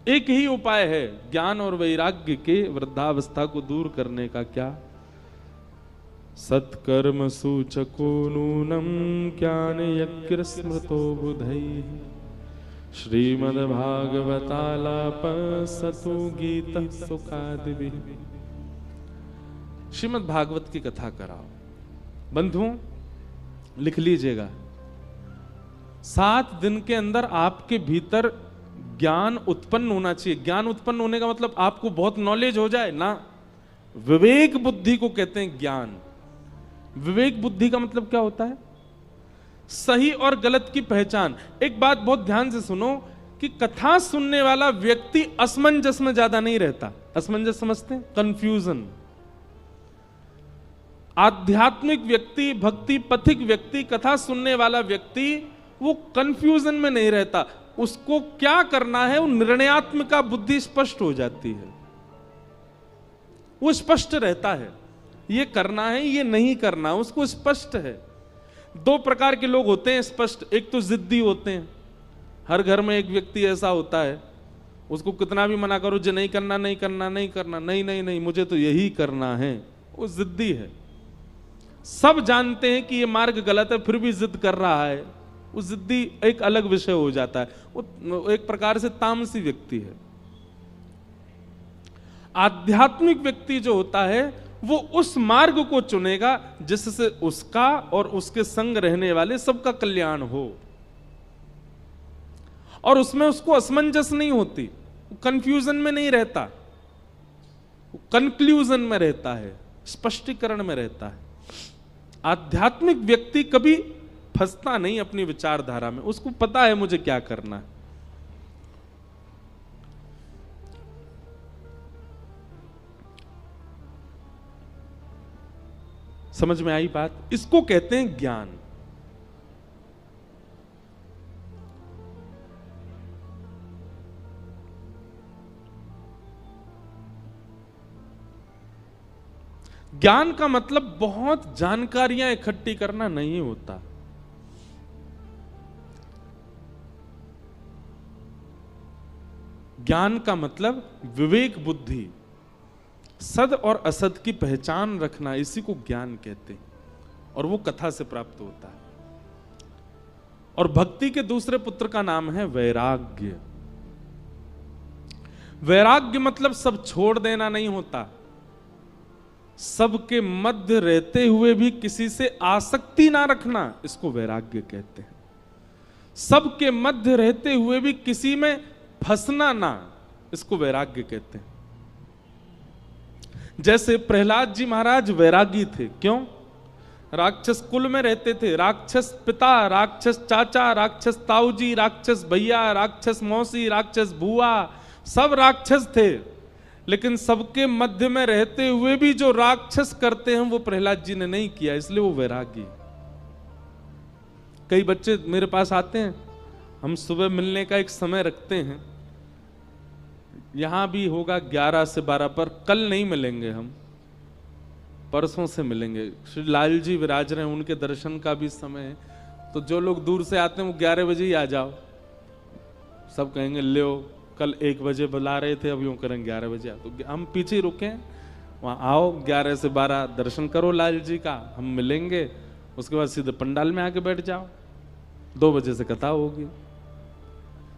एक ही उपाय है ज्ञान और वैराग्य के वृद्धावस्था को दूर करने का। क्या? सत्कर्म सूचको नूनम ज्ञान यज्ञ स्मृतो बुधैः श्रीमद्भागवतालाप सतु गीत सुखादिभिः। श्रीमद् भागवत की कथा कराओ। बंधुओं, लिख लीजिएगा, 7 दिन के अंदर आपके भीतर ज्ञान उत्पन्न होना चाहिए। ज्ञान उत्पन्न होने का मतलब आपको बहुत नॉलेज हो जाए ना। विवेक बुद्धि को कहते हैं ज्ञान। विवेक बुद्धि का मतलब क्या होता है? सही और गलत की पहचान। एक बात बहुत ध्यान से सुनो कि कथा सुनने वाला व्यक्ति असमंजस में ज्यादा नहीं रहता। असमंजस समझते हैं? कंफ्यूजन। आध्यात्मिक व्यक्ति, भक्ति पथिक व्यक्ति, कथा सुनने वाला व्यक्ति वो कंफ्यूजन में नहीं रहता। उसको क्या करना है वो निर्णयात्मिका बुद्धि स्पष्ट हो जाती है, वो स्पष्ट रहता है, ये करना है ये नहीं करना, उसको स्पष्ट है। दो प्रकार के लोग होते हैं स्पष्ट, एक तो जिद्दी होते हैं, हर घर में एक व्यक्ति ऐसा होता है, उसको कितना भी मना करो जो नहीं करना नहीं करना नहीं करना, नहीं नहीं नहीं मुझे तो यही करना है, वो जिद्दी है। सब जानते हैं कि ये मार्ग गलत है फिर भी जिद कर रहा है, वो जिद्दी एक अलग विषय हो जाता है, वो एक प्रकार से तामसी व्यक्ति है। आध्यात्मिक व्यक्ति जो होता है वो उस मार्ग को चुनेगा जिससे उसका और उसके संग रहने वाले सबका कल्याण हो, और उसमें उसको असमंजस नहीं होती, कंफ्यूजन में नहीं रहता, कंक्लूजन में रहता है, स्पष्टीकरण में रहता है। आध्यात्मिक व्यक्ति कभी फंसता नहीं अपनी विचारधारा में, उसको पता है मुझे क्या करना है। समझ में आई बात? इसको कहते हैं ज्ञान। ज्ञान का मतलब बहुत जानकारियां इकट्ठी करना नहीं होता। ज्ञान का मतलब विवेक बुद्धि, सद और असद की पहचान रखना, इसी को ज्ञान कहते हैं, और वो कथा से प्राप्त होता है। और भक्ति के दूसरे पुत्र का नाम है वैराग्य। वैराग्य मतलब सब छोड़ देना नहीं होता, सबके मध्य रहते हुए भी किसी से आसक्ति ना रखना, इसको वैराग्य कहते हैं। सबके मध्य रहते हुए भी किसी में फंसना ना, इसको वैराग्य कहते हैं। जैसे प्रहलाद जी महाराज वैरागी थे, क्यों? राक्षस कुल में रहते थे, राक्षस पिता, राक्षस चाचा, राक्षस ताऊजी, राक्षस भैया, राक्षस मौसी, राक्षस बुआ, सब राक्षस थे, लेकिन सबके मध्य में रहते हुए भी जो राक्षस करते हैं वो प्रहलाद जी ने नहीं किया, इसलिए वो वैरागी। कई बच्चे मेरे पास आते हैं, हम सुबह मिलने का एक समय रखते हैं, यहां भी होगा 11 से 12 पर, कल नहीं मिलेंगे हम, परसों से मिलेंगे। श्री लाल जी विराज रहे हैं, उनके दर्शन का भी समय है, तो जो लोग दूर से आते हैं वो 11 बजे ही आ जाओ। सब कहेंगे ले कल 1 बजे बुला रहे थे, अब यूं करेंगे 11 बजे आ, तो हम पीछे ही रुके, वहां आओ 11 से 12 दर्शन करो लाल जी का, हम मिलेंगे, उसके बाद सीधे पंडाल में आके बैठ जाओ, 2 बजे से कथा होगी।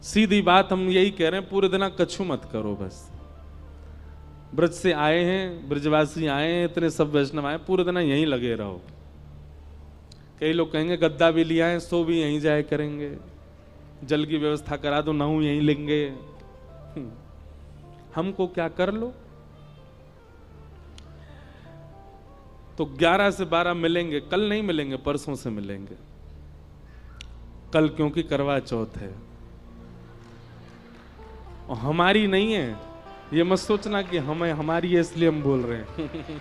सीधी बात हम यही कह रहे हैं, पूरे दिन कछु मत करो, बस ब्रज से आए हैं, ब्रजवासी आए हैं, इतने सब वैष्णव आए, पूरे दिन यहीं लगे रहो। कई लोग कहेंगे गद्दा भी लिया है, सो भी यहीं जाए करेंगे, जल की व्यवस्था करा दो, नहू यहीं लेंगे, हमको क्या कर लो। तो 11 से 12 मिलेंगे, कल नहीं मिलेंगे, परसों से मिलेंगे। कल क्योंकि करवा चौथ है और हमारी नहीं है, ये मत सोचना कि हमें हमारी है इसलिए हम बोल रहे हैं।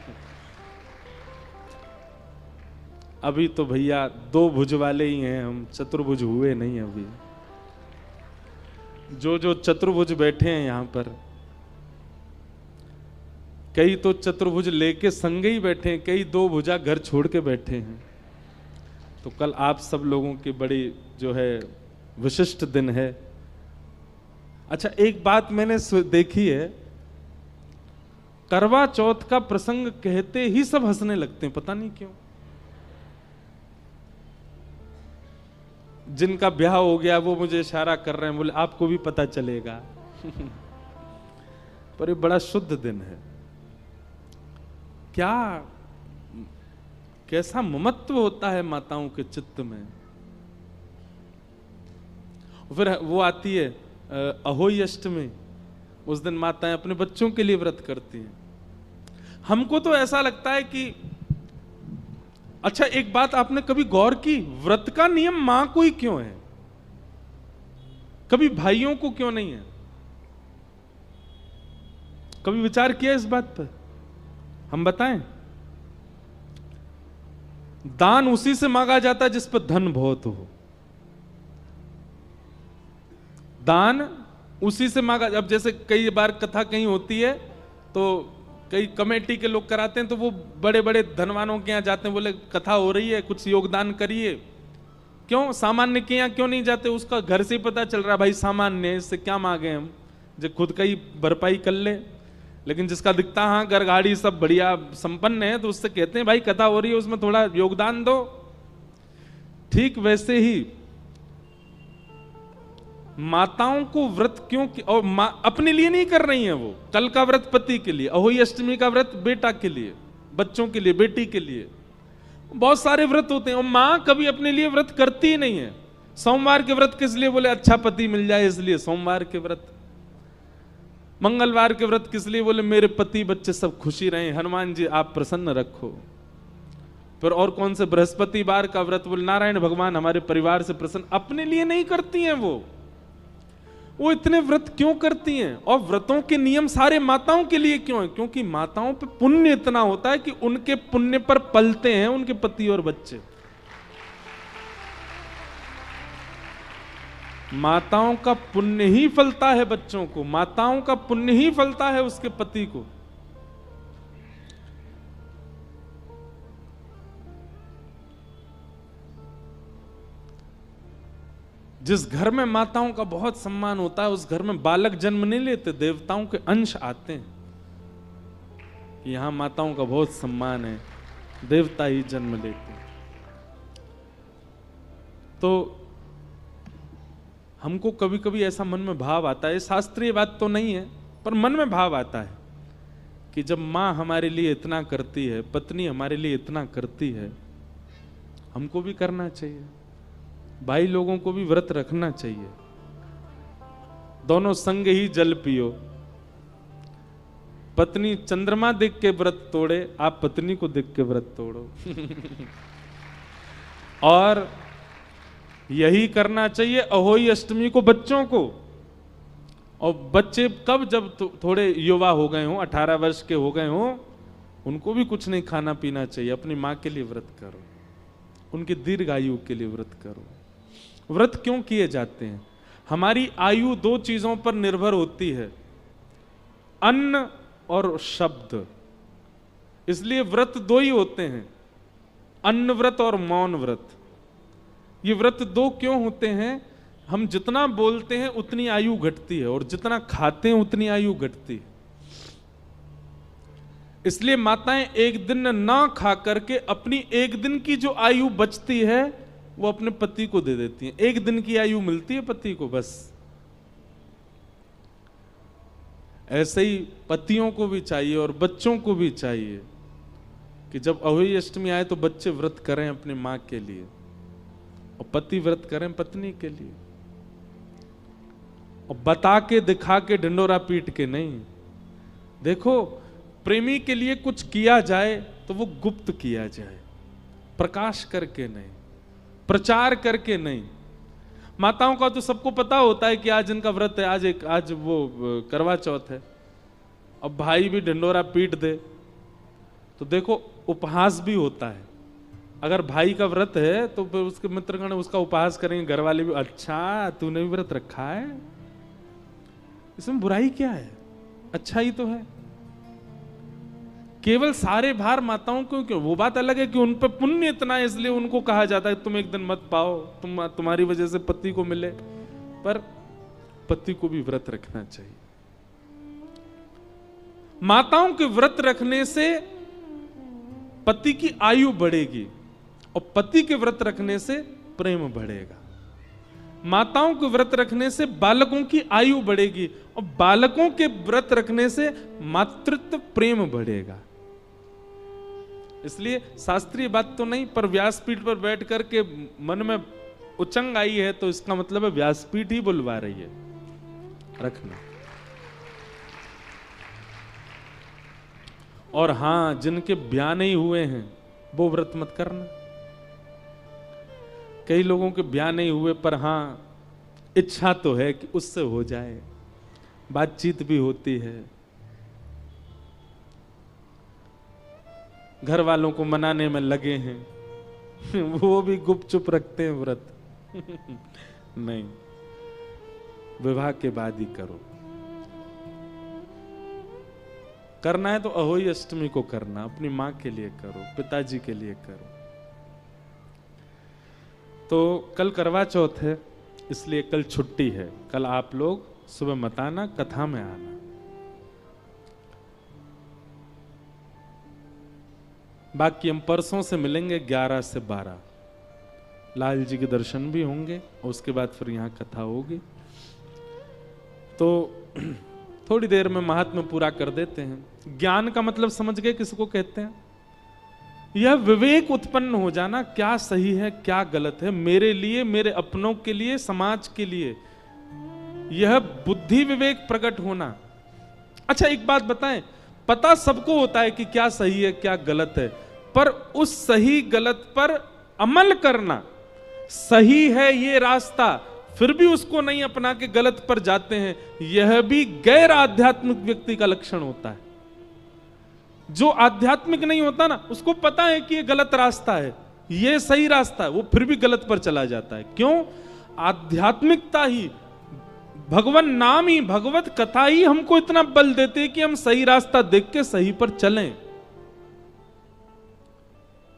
अभी तो भैया 2 भुज वाले ही हैं हम, चतुर्भुज हुए नहीं अभी। जो चतुर्भुज बैठे हैं यहां पर, कई तो चतुर्भुज लेके संग ही बैठे हैं, कई 2 भुजा घर छोड़ के बैठे हैं। तो कल आप सब लोगों की बड़ी जो है विशिष्ट दिन है। अच्छा, एक बात मैंने देखी है, करवा चौथ का प्रसंग कहते ही सब हंसने लगते हैं, पता नहीं क्यों। जिनका ब्याह हो गया वो मुझे इशारा कर रहे हैं, बोले आपको भी पता चलेगा। पर ये बड़ा शुद्ध दिन है। क्या कैसा ममत्व होता है माताओं के चित्त में। फिर वो आती है अहोई अष्टमी, उस दिन माताएं अपने बच्चों के लिए व्रत करती हैं। हमको तो ऐसा लगता है कि अच्छा, एक बात आपने कभी गौर की, व्रत का नियम मां को ही क्यों है, कभी भाइयों को क्यों नहीं है? कभी विचार किया इस बात पर? हम बताएं, दान उसी से मांगा जाता है जिस पर धन बहुत हो। दान उसी से मांगा। अब जैसे कई बार कथा कहीं होती है तो कई कमेटी के लोग कराते हैं, तो वो बड़े बड़े धनवानों के यहाँ जाते हैं, बोले कथा हो रही है कुछ योगदान करिए। क्यों सामान्य के यहाँ क्यों नहीं जाते? उसका घर से ही पता चल रहा है भाई सामान्य है, इससे क्या मांगे हम, जो खुद का ही भरपाई कर ले। लेकिन जिसका दिखता हाँ घर गाड़ी सब बढ़िया संपन्न है, तो उससे कहते हैं भाई कथा हो रही है उसमें थोड़ा योगदान दो। ठीक वैसे ही माताओं को व्रत क्यों और अपने लिए नहीं कर रही हैं, वो कल का व्रत पति के लिए, अहोई अष्टमी का व्रत बेटा के लिए, बच्चों के लिए, बेटी के लिए, बहुत सारे व्रत होते हैं। और मां कभी अपने लिए व्रत करती ही नहीं है। सोमवार के व्रत किस लिए? बोले अच्छा पति मिल जाए इसलिए सोमवार के व्रत। मंगलवार के व्रत किस लिए? बोले मेरे पति बच्चे सब खुशी रहे, हनुमान जी आप प्रसन्न रखो। फिर और कौन से? बृहस्पतिवार का व्रत, बोले नारायण भगवान हमारे परिवार से प्रसन्न। अपने लिए नहीं करती हैं वो इतने व्रत क्यों करती हैं? और व्रतों के नियम सारे माताओं के लिए क्यों है? क्योंकि माताओं पे पुण्य इतना होता है कि उनके पुण्य पर पलते हैं उनके पति और बच्चे। माताओं का पुण्य ही फलता है बच्चों को, माताओं का पुण्य ही फलता है उसके पति को। जिस घर में माताओं का बहुत सम्मान होता है उस घर में बालक जन्म नहीं लेते, देवताओं के अंश आते हैं। यहां माताओं का बहुत सम्मान है, देवता ही जन्म लेते हैं। तो हमको कभी कभी ऐसा मन में भाव आता है, शास्त्रीय बात तो नहीं है पर मन में भाव आता है कि जब माँ हमारे लिए इतना करती है, पत्नी हमारे लिए इतना करती है, हमको भी करना चाहिए। भाई लोगों को भी व्रत रखना चाहिए। दोनों संग ही जल पियो। पत्नी चंद्रमा देख के व्रत तोड़े, आप पत्नी को देख के व्रत तोड़ो। और यही करना चाहिए अहोई अष्टमी को बच्चों को। और बच्चे कब? जब थोड़े युवा हो गए हों, 18 वर्ष के हो गए हों, उनको भी कुछ नहीं खाना पीना चाहिए। अपनी माँ के लिए व्रत करो, उनकी दीर्घायु के लिए व्रत करो। व्रत क्यों किए जाते हैं? हमारी आयु दो चीजों पर निर्भर होती है, अन्न और शब्द। इसलिए व्रत दो ही होते हैं, अन्न व्रत और मौन व्रत। ये व्रत दो क्यों होते हैं? हम जितना बोलते हैं उतनी आयु घटती है और जितना खाते हैं उतनी आयु घटती है। इसलिए माताएं एक दिन ना खा करके अपनी एक दिन की जो आयु बचती है वो अपने पति को दे देती हैं। एक दिन की आयु मिलती है पति को बस। ऐसे ही पतियों को भी चाहिए और बच्चों को भी चाहिए कि जब अहोई अष्टमी आए तो बच्चे व्रत करें अपनी मां के लिए और पति व्रत करें पत्नी के लिए। और बता के दिखा के ढिंडोरा पीट के नहीं। देखो प्रेमी के लिए कुछ किया जाए तो वो गुप्त किया जाए, प्रकाश करके नहीं, प्रचार करके नहीं। माताओं का तो सबको पता होता है कि आज इनका व्रत है, आज वो करवा चौथ है। अब भाई भी ढिंडोरा पीट दे तो देखो उपहास भी होता है। अगर भाई का व्रत है तो फिर उसके मित्रगण उसका उपहास करेंगे, घर वाले भी, अच्छा तूने भी व्रत रखा है, इसमें बुराई क्या है? अच्छा ही तो है। केवल सारे भार माताओं को क्यों? वो बात अलग है कि उन पर पुण्य इतना है इसलिए उनको कहा जाता है तुम एक दिन मत पाओ, तुम्हारी वजह से पति को मिले। पर पति को भी व्रत रखना चाहिए। माताओं के व्रत रखने से पति की आयु बढ़ेगी और पति के व्रत रखने से प्रेम बढ़ेगा। माताओं के व्रत रखने से बालकों की आयु बढ़ेगी और बालकों के व्रत रखने से मातृत्व प्रेम बढ़ेगा। इसलिए शास्त्रीय बात तो नहीं, पर व्यासपीठ पर बैठ करके मन में उचंग आई है तो इसका मतलब है व्यासपीठ ही बुलवा रही है। रखना। और हां, जिनके ब्याह नहीं हुए हैं वो व्रत मत करना। कई लोगों के ब्याह नहीं हुए पर हां इच्छा तो है कि उससे हो जाए, बातचीत भी होती है, घर वालों को मनाने में लगे हैं वो भी गुपचुप रखते हैं व्रत। नहीं, विवाह के बाद ही करो। करना है तो अहोई अष्टमी को करना, अपनी मां के लिए करो, पिताजी के लिए करो। तो कल करवा चौथ है, इसलिए कल छुट्टी है। कल आप लोग सुबह मत आना, कथा में आना। बाकी हम परसों से मिलेंगे 11 से 12। लाल जी के दर्शन भी होंगे और उसके बाद फिर यहाँ कथा होगी। तो थोड़ी देर में महात्म्य पूरा कर देते हैं। ज्ञान का मतलब समझ गए किसको कहते हैं? यह विवेक उत्पन्न हो जाना, क्या सही है क्या गलत है, मेरे लिए, मेरे अपनों के लिए, समाज के लिए, यह बुद्धि विवेक प्रकट होना। अच्छा एक बात बताएं, पता सबको होता है कि क्या सही है क्या गलत है, पर उस सही गलत पर अमल करना, सही है ये रास्ता फिर भी उसको नहीं अपना के गलत पर जाते हैं, यह भी गैर आध्यात्मिक व्यक्ति का लक्षण होता है। जो आध्यात्मिक नहीं होता ना, उसको पता है कि ये गलत रास्ता है, ये सही रास्ता है, वो फिर भी गलत पर चला जाता है। क्यों? आध्यात्मिकता ही, भगवान नाम ही, भगवत कथा ही हमको इतना बल देते हैं कि हम सही रास्ता देख के सही पर चलें।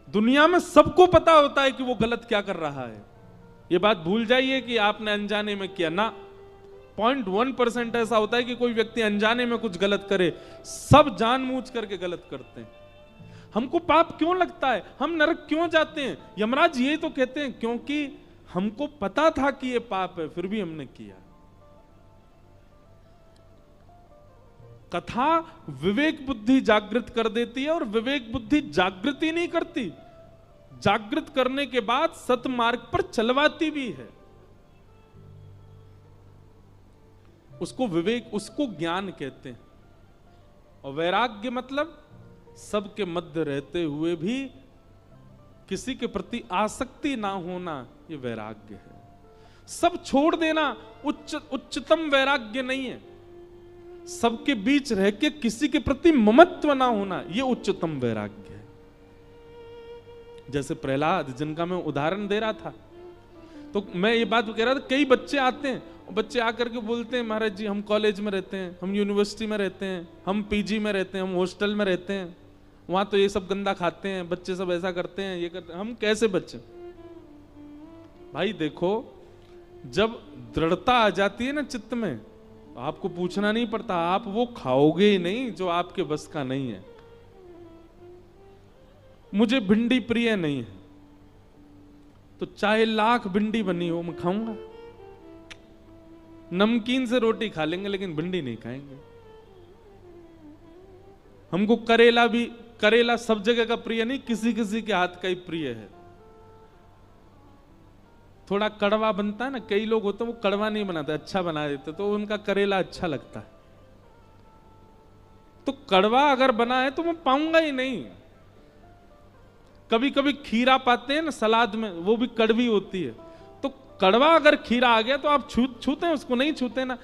दुनिया में सबको पता होता है कि वो गलत क्या कर रहा है। ये बात भूल जाइए कि आपने अनजाने में किया ना। 0.1% ऐसा होता है कि कोई व्यक्ति अनजाने में कुछ गलत करे, सब जानबूझ करके गलत करते हैं। हमको पाप क्यों लगता है, हम नरक क्यों जाते हैं? यमराज ये तो कहते हैं क्योंकि हमको पता था कि ये पाप है फिर भी हमने किया। कथा विवेक बुद्धि जागृत कर देती है, और विवेक बुद्धि जागृति नहीं करती, जागृत करने के बाद सतमार्ग पर चलवाती भी है। उसको विवेक, उसको ज्ञान कहते हैं। और वैराग्य मतलब सबके मध्य रहते हुए भी किसी के प्रति आसक्ति ना होना, ये वैराग्य है। सब छोड़ देना उच्चतम वैराग्य नहीं है। सबके बीच रह के किसी के प्रति ममत्व ना होना, ये उच्चतम वैराग्य है। जैसे प्रहलाद, जिनका मैं उदाहरण दे रहा था, तो मैं ये बात कह रहा था, कई बच्चे आते हैं, बच्चे आकर के बोलते हैं महाराज जी हम कॉलेज में रहते हैं, हम यूनिवर्सिटी में रहते हैं, हम पीजी में रहते हैं, हम हॉस्टल में रहते हैं, वहां तो ये सब गंदा खाते हैं, बच्चे सब ऐसा करते हैं, ये करते हैं। हम कैसे बच्चे? भाई देखो, जब दृढ़ता आ जाती है ना चित्त में, आपको पूछना नहीं पड़ता, आप वो खाओगे ही नहीं जो आपके बस का नहीं है। मुझे भिंडी प्रिय नहीं है, तो चाहे लाख भिंडी बनी हो मैं खाऊंगा। नमकीन से रोटी खा लेंगे लेकिन भिंडी नहीं खाएंगे। हमको करेला भी, करेला सब जगह का प्रिय नहीं, किसी किसी के हाथ का ही प्रिय है। थोड़ा कड़वा बनता है ना, कई लोग होते हैं वो कड़वा नहीं बनाते, अच्छा बना देते, तो उनका करेला अच्छा लगता है। तो कड़वा अगर बना है तो मैं पाऊंगा ही नहीं। कभी कभी खीरा पाते हैं ना सलाद में, वो भी कड़वी होती है, तो कड़वा अगर खीरा आ गया तो आप छूते हैं उसको? नहीं छूते ना।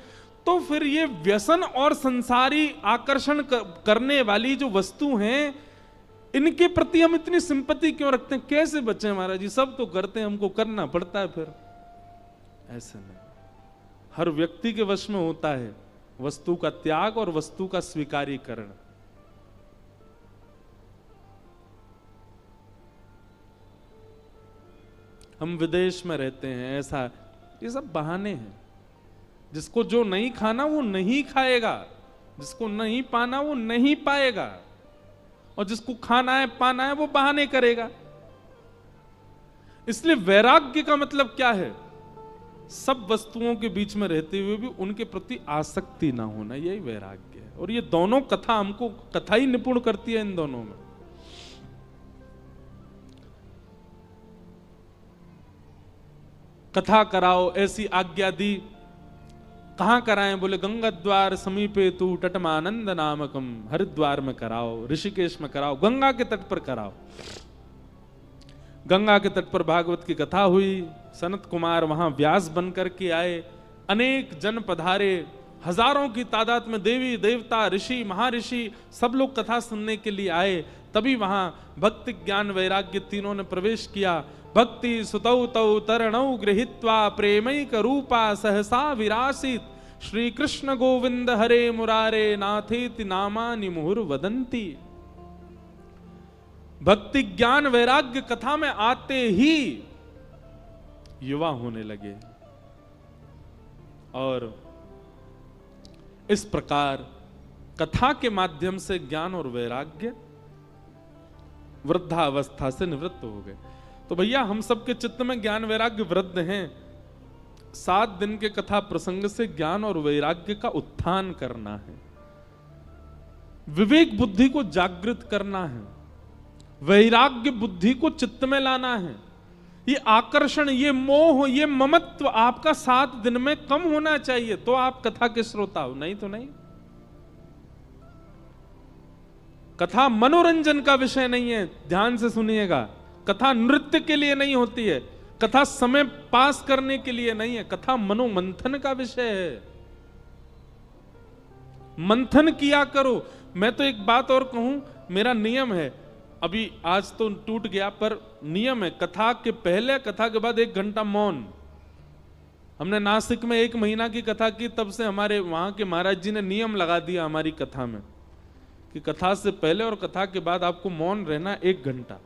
तो फिर ये व्यसन और संसारी आकर्षण करने वाली जो वस्तु हैं, इनके प्रति हम इतनी सिंपैथी क्यों रखते हैं? कैसे बचे महाराज जी, सब तो करते हैं, हमको करना पड़ता है। फिर ऐसे नहीं, हर व्यक्ति के वश में होता है वस्तु का त्याग और वस्तु का स्वीकारीकरण। हम विदेश में रहते हैं, ऐसा, ये सब बहाने हैं। जिसको जो नहीं खाना वो नहीं खाएगा, जिसको नहीं पाना वो नहीं पाएगा, और जिसको खाना है पाना है वो बहाने करेगा। इसलिए वैराग्य का मतलब क्या है? सब वस्तुओं के बीच में रहते हुए भी उनके प्रति आसक्ति ना होना, यही वैराग्य है। और ये दोनों कथा हमको, कथा ही निपुण करती है इन दोनों में। कथा कराओ ऐसी आज्ञा दी। कहां कराएं? बोले गंगा द्वार समीपे तू तटमानंद नामकम, हरिद्वार में कराओ, ऋषिकेश में कराओ, गंगा के तट पर कराओ। गंगा के तट पर भागवत की कथा हुई, सनत कुमार वहां व्यास बनकर के आए, अनेक जन पधारे, हजारों की तादाद में देवी देवता ऋषि महर्षि सब लोग कथा सुनने के लिए आए। तभी वहां भक्ति ज्ञान वैराग्य तीनों ने प्रवेश किया। भक्ति सुतौ तौ तरणौ गृहीत्वा प्रेमैक रूपा सहसा विरासित श्री कृष्ण गोविंद हरे मुरारे नाथेति नामानि मुहुर्वदन्ति। भक्ति ज्ञान वैराग्य कथा में आते ही युवा होने लगे और इस प्रकार कथा के माध्यम से ज्ञान और वैराग्य वृद्धावस्था से निवृत्त हो गए। तो भैया हम सबके चित्त में ज्ञान वैराग्य वृद्ध हैं। 7 दिन के कथा प्रसंग से ज्ञान और वैराग्य का उत्थान करना है, विवेक बुद्धि को जागृत करना है, वैराग्य बुद्धि को चित्त में लाना है। ये आकर्षण, ये मोह, ये ममत्व आपका 7 दिन में कम होना चाहिए, तो आप कथा के श्रोता हो, नहीं तो नहीं। कथा मनोरंजन का विषय नहीं है, ध्यान से सुनिएगा। कथा नृत्य के लिए नहीं होती है, कथा समय पास करने के लिए नहीं है, कथा मनोमंथन का विषय है। मंथन किया करो। मैं तो एक बात और कहूं, मेरा नियम है, अभी आज तो टूट गया पर नियम है, कथा के पहले कथा के बाद 1 घंटा मौन। हमने नासिक में 1 महीना की कथा की, तब से हमारे वहां के महाराज जी ने नियम लगा दिया हमारी कथा में कि कथा से पहले और कथा के बाद आपको मौन रहना 1 घंटा।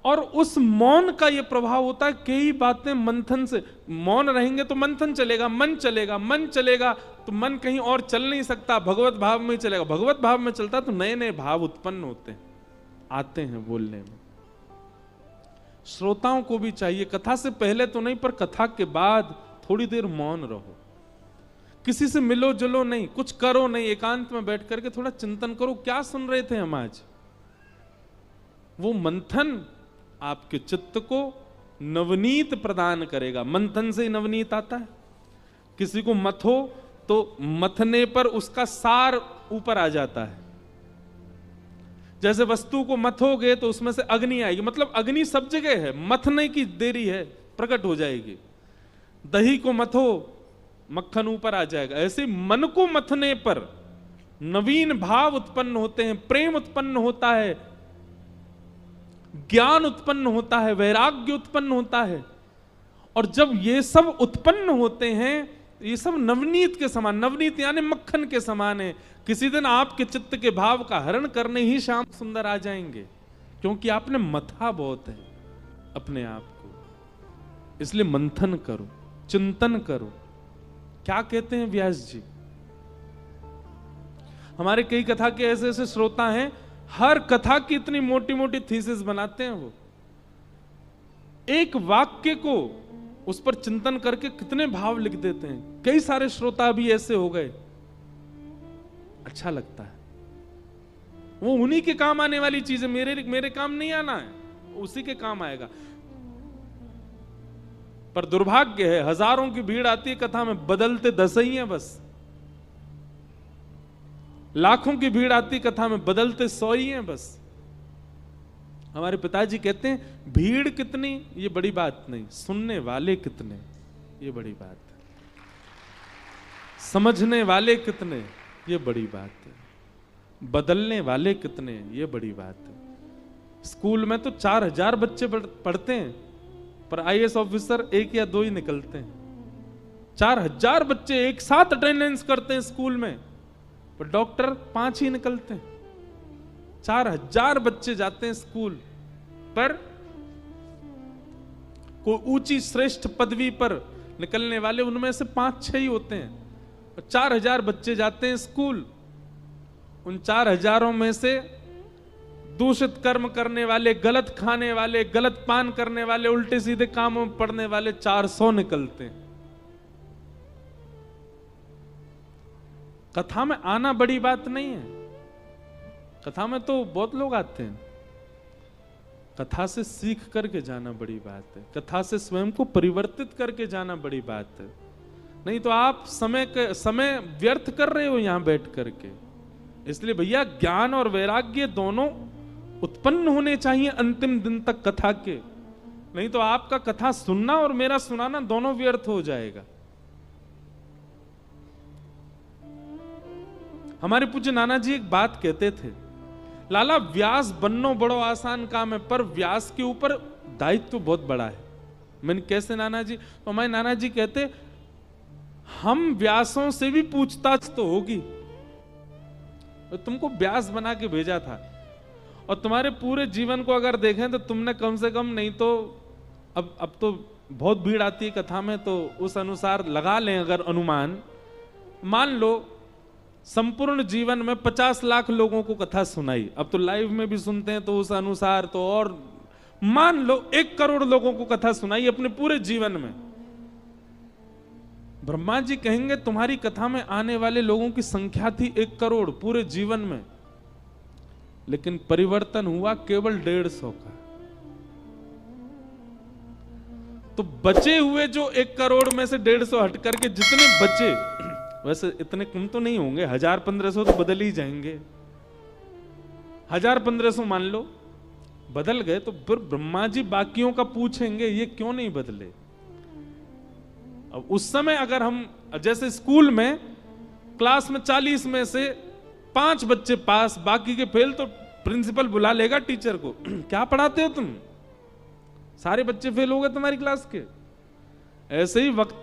और उस मौन का यह प्रभाव होता है, कई बातें मंथन से, मौन रहेंगे तो मंथन चलेगा, मन चलेगा, मन चलेगा तो मन कहीं और चल नहीं सकता, भगवत भाव में चलेगा। भगवत भाव में चलता तो नए नए भाव उत्पन्न होते हैं, आते हैं बोलने में। श्रोताओं को भी चाहिए, कथा से पहले तो नहीं पर कथा के बाद थोड़ी देर मौन रहो, किसी से मिलो जुलो नहीं, कुछ करो नहीं, एकांत में बैठ करके थोड़ा चिंतन करो, क्या सुन रहे थे हम आज। वो मंथन आपके चित्त को नवनीत प्रदान करेगा। मंथन से ही नवनीत आता है। किसी को मथो तो मथने पर उसका सार ऊपर आ जाता है। जैसे वस्तु को मथोगे तो उसमें से अग्नि आएगी, मतलब अग्नि सब जगह है, मथने की देरी है, प्रकट हो जाएगी। दही को मथो, मक्खन ऊपर आ जाएगा। ऐसे मन को मथने पर नवीन भाव उत्पन्न होते हैं, प्रेम उत्पन्न होता है, ज्ञान उत्पन्न होता है, वैराग्य उत्पन्न होता है। और जब ये सब उत्पन्न होते हैं, ये सब नवनीत के समान, नवनीत यानी मक्खन के समान है। किसी दिन आपके चित्त के भाव का हरण करने ही श्याम सुंदर आ जाएंगे, क्योंकि आपने मथा बहुत है अपने आप को। इसलिए मंथन करो, चिंतन करो। क्या कहते हैं व्यास जी? हमारे कई कथा के ऐसे ऐसे श्रोता हैं, हर कथा की इतनी मोटी मोटी थीसिस बनाते हैं। वो एक वाक्य को उस पर चिंतन करके कितने भाव लिख देते हैं। कई सारे श्रोता भी ऐसे हो गए, अच्छा लगता है। वो उन्हीं के काम आने वाली चीज है, मेरे काम नहीं आना है, उसी के काम आएगा। पर दुर्भाग्य है, हजारों की भीड़ आती है कथा में, बदलते 10 ही हैं बस। लाखों की भीड़ आती कथा में, बदलते 100 ही हैं बस। हमारे पिताजी कहते हैं भीड़ कितनी ये बड़ी बात नहीं, सुनने वाले कितने ये बड़ी बात है, समझने वाले कितने ये बड़ी बात है, बदलने वाले कितने ये बड़ी बात है। स्कूल में तो 4000 बच्चे पढ़ते हैं, पर आईएएस ऑफिसर 1 या 2 ही निकलते हैं। 4000 बच्चे एक साथ अटेंडेंस करते हैं स्कूल में, पर डॉक्टर 5 ही निकलते हैं। 4000 बच्चे जाते हैं स्कूल, पर कोई ऊंची श्रेष्ठ पदवी पर निकलने वाले उनमें से 5-6 ही होते हैं। और 4000 बच्चे जाते हैं स्कूल, उन 4000 में से दूषित कर्म करने वाले, गलत खाने वाले, गलत पान करने वाले, उल्टे सीधे कामों में पड़ने वाले 400 निकलते हैं। कथा में आना बड़ी बात नहीं है, कथा में तो बहुत लोग आते हैं। कथा से सीख करके जाना बड़ी बात है, कथा से स्वयं को परिवर्तित करके जाना बड़ी बात है। नहीं तो आप समय व्यर्थ कर रहे हो यहां बैठ करके। इसलिए भैया ज्ञान और वैराग्य दोनों उत्पन्न होने चाहिए अंतिम दिन तक कथा के, नहीं तो आपका कथा सुनना और मेरा सुनाना दोनों व्यर्थ हो जाएगा। हमारे पूज्य नाना जी एक बात कहते थे, लाला व्यास बननो बड़ो आसान काम है, पर व्यास के ऊपर दायित्व तो बहुत बड़ा है। मैंने कैसे नाना जी, तो हमारे नाना जी कहते हम व्यासों से भी पूछताछ तो होगी, तो तुमको व्यास बना के भेजा था और तुम्हारे पूरे जीवन को अगर देखें तो तुमने कम से कम नहीं तो अब तो बहुत भीड़ आती है कथा में, तो उस अनुसार लगा लें अगर अनुमान, मान लो संपूर्ण जीवन में 50 लाख लोगों को कथा सुनाई, अब तो लाइव में भी सुनते हैं तो उस अनुसार तो, और मान लो 1 करोड़ लोगों को कथा सुनाई अपने पूरे जीवन में, ब्रह्मा जी कहेंगे तुम्हारी कथा में आने वाले लोगों की संख्या थी 1 करोड़ पूरे जीवन में, लेकिन परिवर्तन हुआ केवल 150 का। तो बचे हुए जो 1 करोड़ में से 150 हट करके जितने बचे, वैसे इतने कम तो नहीं होंगे, 1000-1500 तो बदल ही जाएंगे, 1000-1500 मान लो बदल गए, तो फिर ब्रह्मा जी बाकियों का पूछेंगे ये क्यों नहीं बदले। अब उस समय अगर हम जैसे स्कूल में क्लास में 40 में से 5 बच्चे पास बाकी के फेल, तो प्रिंसिपल बुला लेगा टीचर को, क्या पढ़ाते हो तुम, सारे बच्चे फेल हो गए तुम्हारी क्लास के। ऐसे ही वक्ता